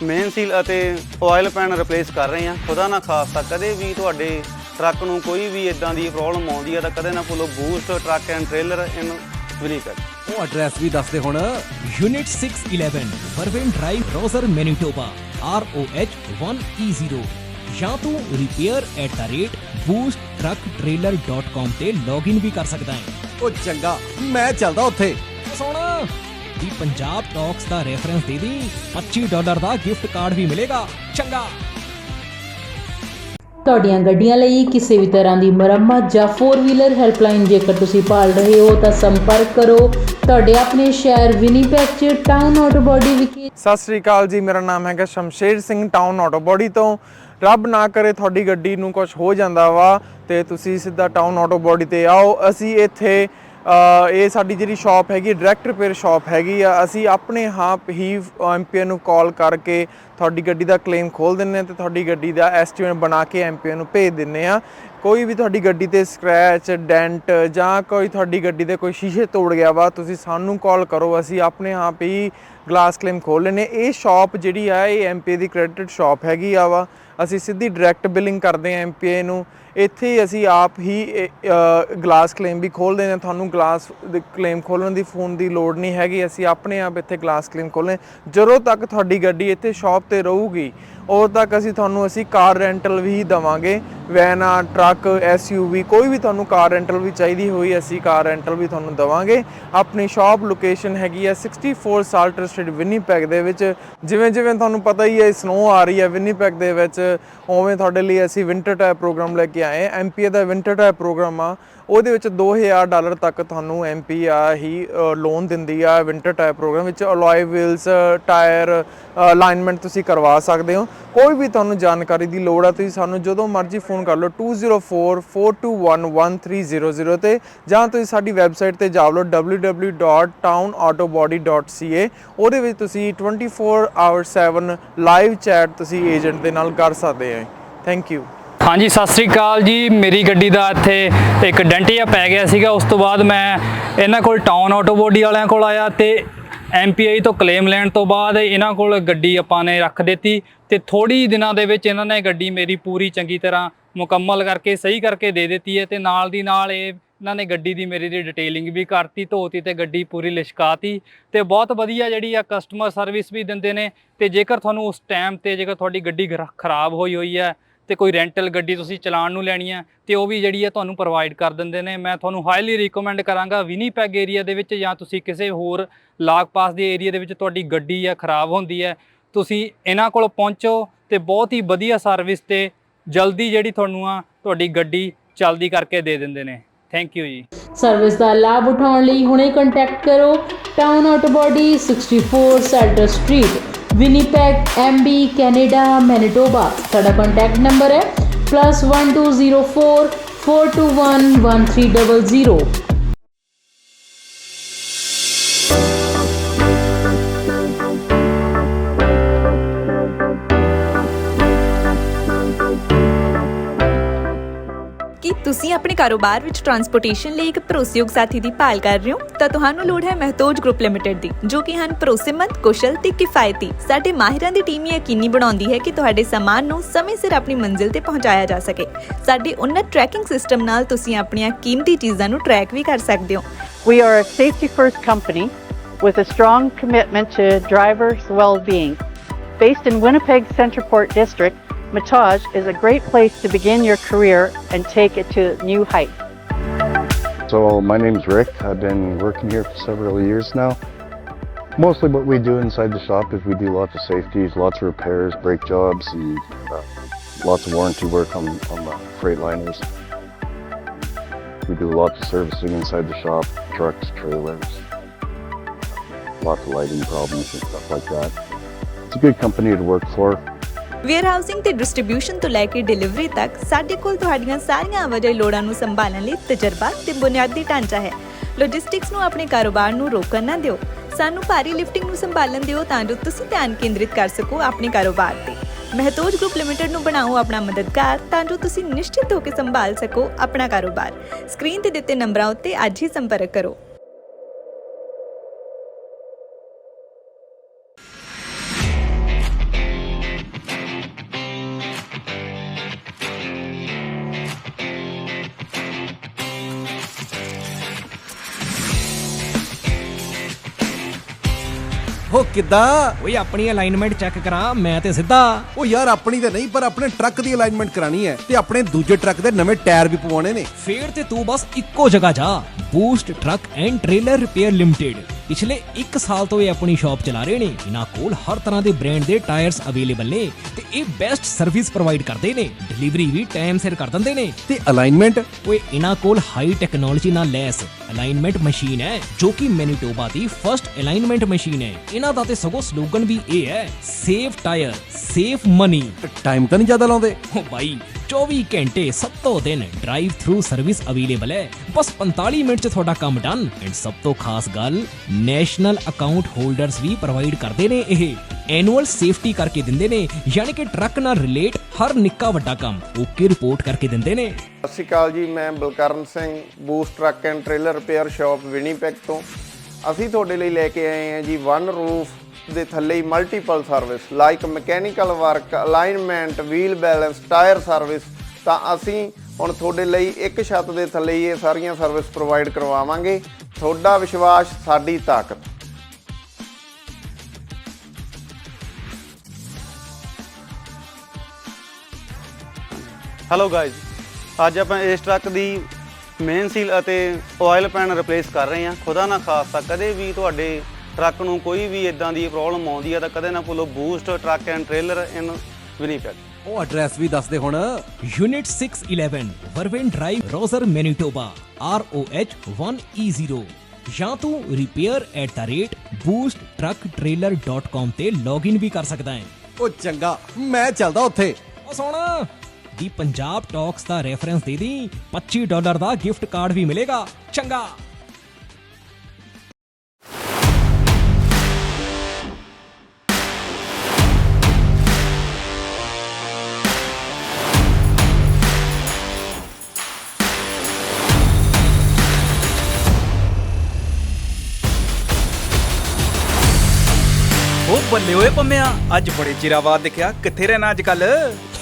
ਮੇਨ ਸੀਲ ਅਤੇ ਆਇਲ ਪੈਨ ਰਿਪਲੇਸ ਕਰ ਰਹੇ ਹਾਂ। ਖੁਦਾ ਨਾ ਖਾਸਤਾ ਕਦੇ ਵੀ ਤੁਹਾਡੇ ਟਰੱਕ ਨੂੰ ਕੋਈ ਵੀ ਇਦਾਂ ਦੀ ਪ੍ਰੋਬਲਮ ਆਉਂਦੀ ਹੈ ਤਾਂ ਕਦੇ ਨਾ ਭੁੱਲੋ Boost truck and trailer in Winnipeg. ਉਹ ਐਡਰੈਸ ਵੀ ਦੱਸ ਦੇ ਹੁਣ। Unit 611 Vervain Drive, Rosser, Manitoba, ROH 1E0 ਜਾਂ ਤੂੰ repair@boosttrucktrailer.com ਤੇ ਲੌਗਇਨ ਵੀ ਕਰ ਸਕਦਾ ਹੈ। ਉਹ ਚੰਗਾ, ਮੈਂ ਚੱਲਦਾ ਉੱਥੇ। ਸੁਣ ਵੀ ਪੰਜਾਬ ਟਾਕਸ ਦਾ ਰੈਫਰੈਂਸ ਦੇ ਦੀ, $25 ਦਾ ਗਿਫਟ ਕਾਰਡ ਵੀ ਮਿਲੇਗਾ। ਚੰਗਾ। ਤੁਹਾਡੀਆਂ ਗੱਡੀਆਂ ਲਈ ਕਿਸੇ ਵੀ ਤਰ੍ਹਾਂ ਦੀ ਮੁਰੰਮਤ ਜਾਂ 4 ਵੀਲਰ ਹੈਲਪਲਾਈਨ ਜੇਕਰ ਤੁਸੀਂ ਭਾਲ ਰਹੇ ਹੋ ਤਾਂ ਸੰਪਰਕ ਕਰੋ ਤੁਹਾਡੇ ਆਪਣੇ ਸ਼ਹਿਰ ਵਿਨੀਪੈਗ 'ਚ ਟਾਊਨ ਆਟੋ ਬੋਡੀ ਵਿਖੇ। ਸਤਿ ਸ੍ਰੀ ਅਕਾਲ ਜੀ, ਮੇਰਾ ਨਾਮ ਹੈਗਾ Shamsher Singh, town Auto body ਤੋਂ। ਰੱਬ ਨਾ ਕਰੇ ਤੁਹਾਡੀ ਗੱਡੀ ਨੂੰ ਕੁਝ ਹੋ ਜਾਂਦਾ ਵਾ ਤੇ ਤੁਸੀਂ ਸਿੱਧਾ ਟਾਊਨ ਆਟੋ ਬੋਡੀ ਤੇ ਆਓ। ਅਸੀਂ ਇੱਥੇ ਇਹ ਸਾਡੀ ਜਿਹੜੀ ਸ਼ਾਪ ਹੈਗੀ ਡਾਇਰੈਕਟ ਰਿਪੇਅਰ ਸ਼ਾਪ ਹੈਗੀ ਆ। ਅਸੀਂ ਆਪਣੇ ਆਪ ਹੀ ਐਮਪੀਏ ਨੂੰ ਕਾਲ ਕਰਕੇ ਤੁਹਾਡੀ ਗੱਡੀ ਦਾ ਕਲੇਮ ਖੋਲ ਦਿੰਦੇ ਹਾਂ ਤੇ ਤੁਹਾਡੀ ਗੱਡੀ ਦਾ ਐਸਟੀਮੇਟ ਬਣਾ ਕੇ ਐਮਪੀਏ ਨੂੰ ਭੇਜ ਦਿੰਦੇ ਹਾਂ। ਕੋਈ ਵੀ ਤੁਹਾਡੀ ਗੱਡੀ ਤੇ ਸਕ੍ਰੈਚ, ਡੈਂਟ ਜਾਂ ਕੋਈ ਤੁਹਾਡੀ ਗੱਡੀ ਦੇ ਕੋਈ ਸ਼ੀਸ਼ੇ ਤੋੜ ਗਿਆ ਵਾ, ਤੁਸੀਂ ਸਾਨੂੰ ਕਾਲ ਕਰੋ, ਅਸੀਂ ਆਪਣੇ ਆਪ ਹੀ ਗਲਾਸ ਕਲੇਮ ਖੋਲ ਲੈਂਦੇ। ਇਹ ਸ਼ਾਪ ਜਿਹੜੀ ਆ ਇਹ ਐਮਪੀਏ ਦੀ ਕ੍ਰੈਡਿਟ ਸ਼ਾਪ ਹੈਗੀ ਆ ਵਾ। ਅਸੀਂ ਸਿੱਧੀ ਡਾਇਰੈਕਟ ਬਿਲਿੰਗ ਕਰਦੇ ਹਾਂ ਐਮਪੀਏ ਨੂੰ। ਇੱਥੇ ਅਸੀਂ ਆਪ ਹੀ ਗਲਾਸ ਕਲੇਮ ਵੀ ਖੋਲ੍ਹਦੇ ਹਾਂ। ਤੁਹਾਨੂੰ ਗਲਾਸ ਕਲੇਮ ਖੋਲ੍ਹਣ ਦੀ ਫੋਨ ਦੀ ਲੋੜ ਨਹੀਂ ਹੈਗੀ। ਅਸੀਂ ਆਪਣੇ ਆਪ ਇੱਥੇ ਗਲਾਸ ਕਲੇਮ ਖੋਲ੍ਹਦੇ। ਜਦੋਂ ਤੱਕ ਤੁਹਾਡੀ ਗੱਡੀ ਇੱਥੇ ਸ਼ਾਪ 'ਤੇ ਰਹੂਗੀ ਉਦੋਂ ਤੱਕ ਅਸੀਂ ਕਾਰ ਰੈਂਟਲ ਵੀ ਦੇਵਾਂਗੇ। ਵੈਨਾਂ, ਟਰੱਕ, SUV ਕੋਈ ਵੀ ਤੁਹਾਨੂੰ ਕਾਰ ਰੈਂਟਲ ਵੀ ਚਾਹੀਦੀ ਹੋਈ ਅਸੀਂ ਕਾਰ ਰੈਂਟਲ ਵੀ ਤੁਹਾਨੂੰ ਦੇਵਾਂਗੇ। ਆਪਣੀ ਸ਼ਾਪ ਲੋਕੇਸ਼ਨ ਹੈਗੀ ਆ 64 ਸਾਲਟਰ ਸਟਰੀਟ ਵਿਨੀਪੈਗ ਦੇ ਵਿੱਚ। ਜਿਵੇਂ ਤੁਹਾਨੂੰ ਪਤਾ ਹੀ ਹੈ ਸਨੋ ਆ ਰਹੀ ਹੈ ਵਿਨੀਪੈਗ ਦੇ ਵਿੱਚ, ਉਵੇਂ ਤੁਹਾਡੇ ਲਈ ਅਸੀਂ ਵਿੰਟਰ ਟਾਇਰ ਪ੍ਰੋਗਰਾਮ ਲੈ ਕੇ ਆਏ। ਐਮਪੀਏ ਦਾ ਵਿੰਟਰ ਟਾਇਰ ਪ੍ਰੋਗਰਾਮ ਆ, ਉਹਦੇ ਵਿੱਚ $2000 ਤੱਕ ਤੁਹਾਨੂੰ ਐਮਪੀਏ ਹੀ ਲੋਨ ਦਿੰਦੀ ਆ। ਵਿੰਟਰ ਟਾਇਰ ਪ੍ਰੋਗਰਾਮ ਵਿੱਚ ਅਲੋਏ ਵੀਲਸ, ਟਾਇਰ, ਅਲਾਈਨਮੈਂਟ ਤੁਸੀਂ ਕਰਵਾ ਸਕਦੇ ਹੋ। ਕੋਈ ਵੀ ਤੁਹਾਨੂੰ ਜਾਣਕਾਰੀ ਦੀ ਲੋੜ ਆ ਤੁਸੀਂ ਸਾਨੂੰ ਜਦੋਂ ਮਰਜ਼ੀ ਫੋਨ ਕਰ ਲਓ 2044211300 ਤੇ, ਜਾਂ ਤੁਸੀਂ ਸਾਡੀ ਵੈਬਸਾਈਟ ਤੇ ਜਾ ਲਓ www.townautobody.ca। ਉਹਦੇ ਵਿੱਚ ਤੁਸੀਂ 24/7 ਲਾਈਵ ਚੈਟ ਤੁਸੀਂ ਏਜੰਟ ਦੇ ਨਾਲ ਕਰ ਸਕਦੇ ਹੋ। Thank you. ਹਾਂਜੀ, ਸਤਿ ਸ੍ਰੀ ਅਕਾਲ ਜੀ। ਮੇਰੀ ਗੱਡੀ ਦਾ ਇੱਥੇ ਇੱਕ ਡੈਂਟ ਜਿਹਾ ਪੈ ਗਿਆ ਸੀਗਾ। ਉਸ ਤੋਂ ਬਾਅਦ ਮੈਂ ਇਹਨਾਂ ਕੋਲ ਟਾਊਨ ਆਟੋ ਬੋਡੀ ਵਾਲਿਆਂ ਕੋਲ ਆਇਆ ਤੇ MPI ਤੋਂ ਕਲੇਮ ਲੈਣ ਤੋਂ ਬਾਅਦ ਇਹਨਾਂ ਕੋਲ ਗੱਡੀ ਆਪਾਂ ਨੇ ਰੱਖ ਦਿੱਤੀ ਤੇ ਥੋੜੀ ਦਿਨਾਂ ਦੇ ਵਿੱਚ ਇਹਨਾਂ ਨੇ ਗੱਡੀ ਮੇਰੀ ਪੂਰੀ ਚੰਗੀ ਤਰ੍ਹਾਂ ਮੁਕੰਮਲ ਕਰਕੇ ਸਹੀ ਕਰਕੇ ਦੇ ਦਿੱਤੀ ਹੈ। ਤੇ ਨਾਲ ਦੀ ਨਾਲ ਇਹਨਾਂ ਨੇ ਗੱਡੀ ਦੀ ਮੇਰੀ ਦੀ ਡਿਟੇਲਿੰਗ ਵੀ ਕਰਤੀ, ਧੋਤੀ ਤੇ ਗੱਡੀ ਪੂਰੀ ਲਿਸ਼ਕਾਤੀ ਤੇ ਬਹੁਤ ਵਧੀਆ ਜਿਹੜੀ ਆ ਕਸਟਮਰ ਸਰਵਿਸ ਵੀ ਦਿੰਦੇ ਨੇ। ਤੇ ਜੇਕਰ ਤੁਹਾਨੂੰ ਉਸ ਟਾਈਮ ਤੇ ਜੇਕਰ ਤੁਹਾਡੀ ਗੱਡੀ ਖਰਾਬ ਹੋਈ ਹੈ ਤੇ ਕੋਈ ਰੈਂਟਲ ਗੱਡੀ ਤੁਸੀਂ ਚਲਾਉਣ ਨੂੰ ਲੈਣੀ ਹੈ ਤੇ ਉਹ ਵੀ ਜਿਹੜੀ ਹੈ ਤੁਹਾਨੂੰ ਪ੍ਰੋਵਾਈਡ ਕਰ ਦਿੰਦੇ ਨੇ। ਮੈਂ ਤੁਹਾਨੂੰ ਹਾਈਲੀ ਰਿਕਮੈਂਡ ਕਰਾਂਗਾ ਵਿਨੀਪੈਗ ਏਰੀਆ ਦੇ ਵਿੱਚ ਜਾਂ ਤੁਸੀਂ ਕਿਸੇ ਹੋਰ ਲਾਗ ਪਾਸ ਦੇ ਏਰੀਆ ਦੇ ਵਿੱਚ ਤੁਹਾਡੀ ਗੱਡੀ ਆ ਖਰਾਬ ਹੁੰਦੀ ਹੈ, ਤੁਸੀਂ ਇਹਨਾਂ ਕੋਲ ਪਹੁੰਚੋ ਤੇ ਬਹੁਤ ਹੀ ਵਧੀਆ ਸਰਵਿਸ ਤੇ ਜਲਦੀ ਜਿਹੜੀ ਤੁਹਾਨੂੰ ਆ ਤੁਹਾਡੀ ਗੱਡੀ ਚਲਦੀ ਕਰਕੇ ਦੇ ਦਿੰਦੇ ਨੇ। ਥੈਂਕ ਯੂ ਜੀ। ਸਰਵਿਸ ਦਾ ਲਾਭ ਉਠਾਉਣ ਲਈ ਹੁਣੇ ਕੰਟੈਕਟ ਕਰੋ Town Auto Body 64 Salter Street Winnipeg MB Canada Manitoba. ਸਾਡਾ ਕੰਟੈਕਟ ਨੰਬਰ ਹੈ +1204 421 1300। ਕੀ ਤੁਸੀਂ ਆਪਣੇ ਕਾਰੋਬਾਰ ਵਿੱਚ ਟਰਾਂਸਪੋਰਟੇਸ਼ਨ ਲਈ ਇੱਕ ਭਰੋਸੇਯੋਗ ਸਾਥੀ ਦੀ ਭਾਲ ਕਰ ਰਹੇ ਹੋ ਤਾਂ ਤੁਹਾਨੂੰ ਲੋੜ ਹੈ ਮਹਿਤੋਜ ਗਰੁੱਪ ਲਿਮਟਿਡ ਦੀ, ਜੋ ਕਿ ਹਨ ਭਰੋਸੇਮੰਦ, ਕੁਸ਼ਲ ਤੇ ਕਿਫਾਇਤੀ। ਸਾਡੇ ਮਾਹਿਰਾਂ ਦੀ ਟੀਮ ਯਕੀਨੀ ਬਣਾਉਂਦੀ ਹੈ ਕਿ ਤੁਹਾਡੇ ਸਾਮਾਨ ਨੂੰ ਸਮੇਂ ਸਿਰ ਆਪਣੀ ਮੰਜ਼ਿਲ ਤੇ ਪਹੁੰਚਾਇਆ ਜਾ ਸਕੇ। ਸਾਡੇ ਉન્નਤ ਟਰੈਕਿੰਗ ਸਿਸਟਮ ਨਾਲ ਤੁਸੀਂ ਆਪਣੀਆਂ ਕੀਮਤੀ ਚੀਜ਼ਾਂ ਨੂੰ ਟਰੈਕ ਵੀ ਕਰ ਸਕਦੇ ਹੋ। We are a safety-first company with a strong commitment to drivers' well-being. Based in Winnipeg's Centreport District, Matage is a great place to begin your career and take it to new heights. So my name's Rick. I've been working here for several years now. Mostly what we do inside the shop is we do lots of safeties, lots of repairs, brake jobs, and lots of warranty work on the freight liners. We do lots of servicing inside the shop, trucks, trailers, lots of lighting problems and stuff like that. It's a good company to work for. Warehousing ਤੇ distribution ਤੋਂ ਲੈ ਕੇ delivery ਤੱਕ ਸਾਡੇ ਕੋਲ ਤੁਹਾਡੀਆਂ ਸਾਰੀਆਂ ਆਵਾਜਾਈ ਲੋੜਾਂ ਨੂੰ ਸੰਭਾਲਣ ਲਈ ਤਜਰਬਾ ਤੇ ਬੁਨਿਆਦੀ ਢਾਂਚਾ ਹੈ। ਲੌਜਿਸਟਿਕਸ ਨੂੰ ਆਪਣੇ ਕਾਰੋਬਾਰ ਨੂੰ ਰੋਕਣ ਨਾ ਦਿਓ। ਸਾਨੂੰ ਭਾਰੀ ਲਿਫਟਿੰਗ ਨੂੰ ਸੰਭਾਲਣ ਦਿਓ ਤਾਂ ਜੋ ਤੁਸੀਂ ਧਿਆਨ ਕੇਂਦਰਿਤ ਕਰ ਸਕੋ ਆਪਣੇ ਕਾਰੋਬਾਰ ਤੇ। ਮਹਿਤੋਜ ਗਰੁੱਪ ਲਿਮਟਿਡ ਨੂੰ ਬਣਾਓ ਆਪਣਾ ਮਦਦਗਾਰ ਤਾਂ ਜੋ ਤੁਸੀਂ ਨਿਸ਼ਚਿਤ ਹੋ ਕੇ ਸੰਭਾਲ ਸਕੋ ਆਪਣਾ ਕਾਰੋਬਾਰ। ਸਕਰੀਨ ਤੇ ਦਿੱਤੇ ਨੰਬਰਾਂ ਉੱਤੇ ਅੱਜ ਹੀ ਸੰਪਰਕ ਕਰੋ। ਹੋ ਕਿੱਦਾਂ? ਓਏ ਆਪਣੀ ਅਲਾਈਨਮੈਂਟ ਚੈੱਕ ਕਰਾਂ, ਮੈਂ ਤੇ ਸਿੱਧਾ। ਉਹ ਯਾਰ ਆਪਣੀ ਤੇ ਨਹੀਂ, ਪਰ ਆਪਣੇ ਟਰੱਕ ਦੀ ਅਲਾਈਨਮੈਂਟ ਕਰਾਣੀ ਹੈ ਤੇ ਆਪਣੇ ਦੂਜੇ ਟਰੱਕ ਦੇ ਨਵੇਂ ਟਾਇਰ ਵੀ ਪਵਾਉਣੇ ਨੇ। ਫੇਰ ਤੇ ਤੂੰ ਬਸ ਇੱਕੋ ਜਗ੍ਹਾ ਜਾ, boost truck and trailer repair limited. ਪਿਛਲੇ 1 ਸਾਲ ਤੋਂ ਇਹ ਆਪਣੀ ਸ਼ਾਪ ਚਲਾ ਰਹੇ ਨੇ। ਇਹਨਾਂ ਕੋਲ ਹਰ ਤਰ੍ਹਾਂ ਦੇ ਬ੍ਰਾਂਡ ਦੇ ਟਾਇਰਸ ਅਵੇਲੇਬਲ ਨੇ ਤੇ ਇਹ ਬੈਸਟ ਸਰਵਿਸ ਪ੍ਰੋਵਾਈਡ ਕਰਦੇ ਨੇ। ਡਿਲੀਵਰੀ ਵੀ ਟਾਈਮ ਸਿਰ ਕਰ ਦਿੰਦੇ ਨੇ। ਤੇ ਅਲਾਈਨਮੈਂਟ? ਓਏ ਇਹਨਾਂ ਕੋਲ ਹਾਈ ਟੈਕਨੋਲੋਜੀ ਨਾਲ ਲੈਸ ਅਲਾਈਨਮੈਂਟ ਮਸ਼ੀਨ ਹੈ, ਜੋ ਕਿ ਮੈਨੀਟੋਬਾ ਦੀ ਫਰਸਟ ਅਲਾਈਨਮੈਂਟ ਮਸ਼ੀਨ ਹੈ। ਇਹਨਾਂ ਦਾ ਤੇ ਸਗੋਂ ਸਲੋਗਨ ਵੀ ਇਹ ਹੈ, save tyre save money. Time ਤਾਂ ਨਹੀਂ ਜ਼ਿਆਦਾ ਲਾਉਂਦੇ? ਓ ਬਾਈ 24 ਘੰਟੇ 7 ਦਿਨ ਡਰਾਈਵ ਥਰੂ ਸਰਵਿਸ ਅਵੇਲੇਬਲ ਹੈ। ਬਸ 45 ਮਿੰਟ 'ਚ ਤੁਹਾਡਾ ਕੰਮ ਡਨ। ਐਂਡ ਸਭ ਤੋਂ ਖਾਸ ਗੱਲ, ਨੈਸ਼ਨਲ ਅਕਾਊਂਟ ਹੋਲਡਰਸ ਵੀ ਪ੍ਰੋਵਾਈਡ ਕਰਦੇ ਨੇ। ਇਹ ਐਨੂਅਲ ਸੇਫਟੀ ਕਰਕੇ ਦਿੰਦੇ ਨੇ, ਯਾਨੀ ਕਿ ਟਰੱਕ ਨਾਲ ਰਿਲੇਟ ਹਰ ਨਿੱਕਾ ਵੱਡਾ ਕੰਮ ਓਕੇ ਰਿਪੋਰਟ ਕਰਕੇ ਦਿੰਦੇ ਨੇ। ਸਤਿ ਸ਼੍ਰੀ ਅਕਾਲ ਜੀ, ਮੈਂ Balkaran Singh, boost truck and trailer repair shop Winnipeg ਤੋਂ। ਅਸੀਂ ਤੁਹਾਡੇ ਲਈ ਲੈ ਕੇ ਆਏ ਹਾਂ ਜੀ ਵਨ ਰੂਫ ਦੇ ਥੱਲੇ ਹੀ multiple service like mechanical work, alignment, wheel balance, tyre service. ਤਾਂ ਅਸੀਂ ਹੁਣ ਤੁਹਾਡੇ ਲਈ ਇੱਕ ਛੱਤ ਦੇ ਥੱਲੇ ਹੀ ਇਹ ਸਾਰੀਆਂ ਸਰਵਿਸ ਪ੍ਰੋਵਾਈਡ ਕਰਵਾਵਾਂਗੇ। ਤੁਹਾਡਾ ਵਿਸ਼ਵਾਸ ਸਾਡੀ ਤਾਕਤ। ਹੈਲੋ ਗਾਇਜ਼, ਅੱਜ ਆਪਾਂ ਇਸ ਟਰੱਕ ਦੀ ਮੇਨ ਸੀਲ ਅਤੇ ਆਇਲ ਪੈਨ ਰਿਪਲੇਸ ਕਰ ਰਹੇ ਹਾਂ। ਖੁਦਾ ਨਾ ਖਾਸਤਾ ਕਦੇ ਵੀ ਤੁਹਾਡੇ ਟਰੱਕ ਨੂੰ ਕੋਈ ਵੀ ਇਦਾਂ ਦੀ ਪ੍ਰੋਬਲਮ ਆਉਂਦੀ ਹੈ ਤਾਂ ਕਦੇ ਨਾ ਭੁੱਲੋ Boost truck and trailer in Winnipeg. ਉਹ ਐਡਰੈਸ ਵੀ ਦੱਸ ਦੇ ਹੁਣ। Unit 611 Vervain Drive, Rosser, Manitoba, ROH 1E0। ਜਾਂ ਤੂੰ repair@boosttrucktrailer.com ਤੇ ਲੌਗਇਨ ਵੀ ਕਰ ਸਕਦਾ ਹੈ। ਉਹ ਚੰਗਾ, ਮੈਂ ਚੱਲਦਾ ਉੱਥੇ। ਉਹ ਸੁਣ, ਦੀ ਪੰਜਾਬ ਟਾਕਸ ਦਾ ਰੈਫਰੈਂਸ ਦੇ ਦੀ, $25 ਦਾ ਗਿਫਟ ਕਾਰਡ ਵੀ ਮਿਲੇਗਾ। ਚੰਗਾ। ਉਹ ਬੱਲੇ ਓਏ ਪੰਮਿਆ, ਅੱਜ ਬੜੇ ਚਿਰਾਂ ਬਾਅਦ ਦਿਖਿਆ। ਕਿੱਥੇ ਰਹਿਣਾ ਅੱਜ ਕੱਲ?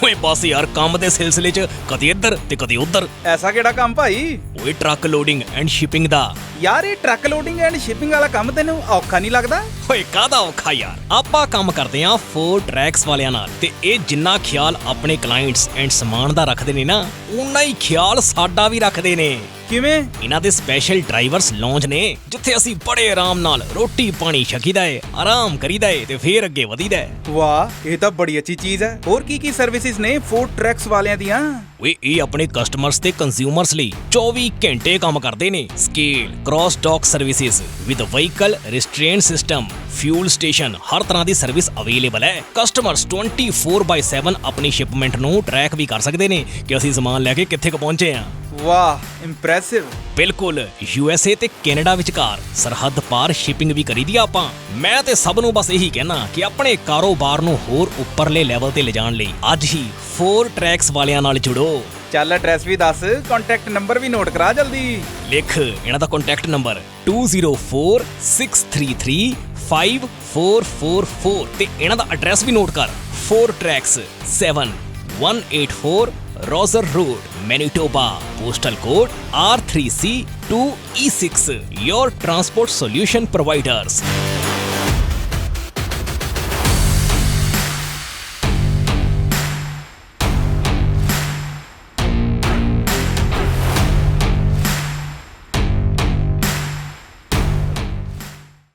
ਓਏ ਬਸ ਯਾਰ, ਕੰਮ ਦੇ ਸਿਲਸਿਲੇ 'ਚ ਕਦੇ ਇੱਧਰ ਤੇ ਕਦੇ ਉੱਧਰ। ਐਸਾ ਕਿਹੜਾ ਕੰਮ ਭਾਈ? ਓਏ ਟਰੱਕ ਲੋਡਿੰਗ ਐਂਡ ਸ਼ਿਪਿੰਗ ਦਾ। ਯਾਰ ਇਹ ਟਰੱਕ ਲੋਡਿੰਗ ਐਂਡ ਸ਼ਿਪਿੰਗ ਵਾਲਾ ਕੰਮ ਤੈਨੂੰ ਔਖਾ ਨਹੀਂ ਲੱਗਦਾ? ਓਏ ਕਾਹਦਾ ਔਖਾ ਯਾਰ, ਆਪਾਂ ਕੰਮ ਕਰਦੇ ਆਂ 4 ਟਰੈਕਸ ਵਾਲਿਆਂ ਨਾਲ ਤੇ ਇਹ ਜਿੰਨਾ ਖਿਆਲ ਆਪਣੇ ਕਲਾਇੰਟਸ ਐਂਡ ਸਮਾਨ ਦਾ ਰੱਖਦੇ ਨੇ ਨਾ, ਉਨਾ ਹੀ ਖਿਆਲ ਸਾਡਾ ਵੀ ਰੱਖਦੇ ਨੇ। ਕਿਵੇਂ? ਇਹਨਾਂ ਦੇ ਸਪੈਸ਼ਲ ਡਰਾਈਵਰਸ ਲੌਂਜ ਨੇ, ਜਿੱਥੇ ਅਸੀਂ ਬੜੇ ਆਰਾਮ ਨਾਲ ਰੋਟੀ ਪਾਣੀ ਛਕੀਦਾ ਏ, ਆਰਾਮ ਕਰੀਦਾ ਏ ਤੇ ਫੇਰ ਅੱਗੇ ਵਧੀਦਾ ਏ। ਵਾਹ, ਇਹ ਤਾਂ ਬੜੀ ਅੱਛੀ ਚੀਜ਼ ਹੈ। ਹੋਰ ਕੀ ਸਰਵਿਸਿਜ਼ ਨੇ 4 ਟਰੈਕਸ ਵਾਲਿਆਂ ਦੀਆਂ? ਓਏ ਇਹ ਆਪਣੇ ਕਸਟਮਰਸ ਤੇ ਕੰਜ਼ਿਊਮਰਸ ਲਈ 24 ਘੰਟੇ ਕੰਮ ਕਰਦੇ ਨੇ। Scale, cross dock services with vehicle restraint system, fuel station, ਹਰ ਤਰ੍ਹਾਂ ਦੀ ਸਰਵਿਸ ਅਵੇਲੇਬਲ ਹੈ। ਕਸਟਮਰਸ 24/7 ਆਪਣੀ ਸ਼ਿਪਮੈਂਟ ਨੂੰ ਟਰੈਕ ਵੀ ਕਰ ਸਕਦੇ ਨੇ ਕਿ ਅਸੀਂ ਸਮਾਨ ਲੈ ਕੇ ਕਿੱਥੇ ਕੁ ਪਹੁੰਚੇ ਆਂ। ਵਾਹ, ਇੰਪ੍ਰੈਸਿਵ। ਬਿਲਕੁਲ, USA ਤੇ ਕੈਨੇਡਾ ਵਿਚਕਾਰ ਸਰਹੱਦ ਪਾਰ ਸ਼ਿਪਿੰਗ ਵੀ ਕਰੀਦੀ ਆ ਆਪਾਂ। ਮੈਂ ਤੇ ਸਭ ਨੂੰ ਬਸ ਇਹੀ ਕਹਿਣਾ ਕਿ ਆਪਣੇ ਕਾਰੋਬਾਰ ਨੂੰ ਹੋਰ ਉੱਪਰਲੇ ਲੈਵਲ ਤੇ ਲਿਜਾਣ ਲਈ ਅੱਜ ਹੀ 4 ਟਰੈਕਸ ਵਾਲਿਆਂ ਨਾਲ ਜੁੜੋ। ਚੱਲ ਐਡਰੈਸ ਵੀ ਦੱਸ, ਕੰਟੈਕਟ ਨੰਬਰ ਵੀ ਨੋਟ ਕਰਾ ਜਲਦੀ। ਲਿਖ ਇਹਨਾਂ ਦਾ ਕੰਟੈਕਟ ਨੰਬਰ 2046335444 ਤੇ ਇਹਨਾਂ ਦਾ ਐਡਰੈਸ ਵੀ ਨੋਟ ਕਰ 4 tracks 7184 Roser Road, Manitoba, postal code R3C2E6. Your transport solution providers.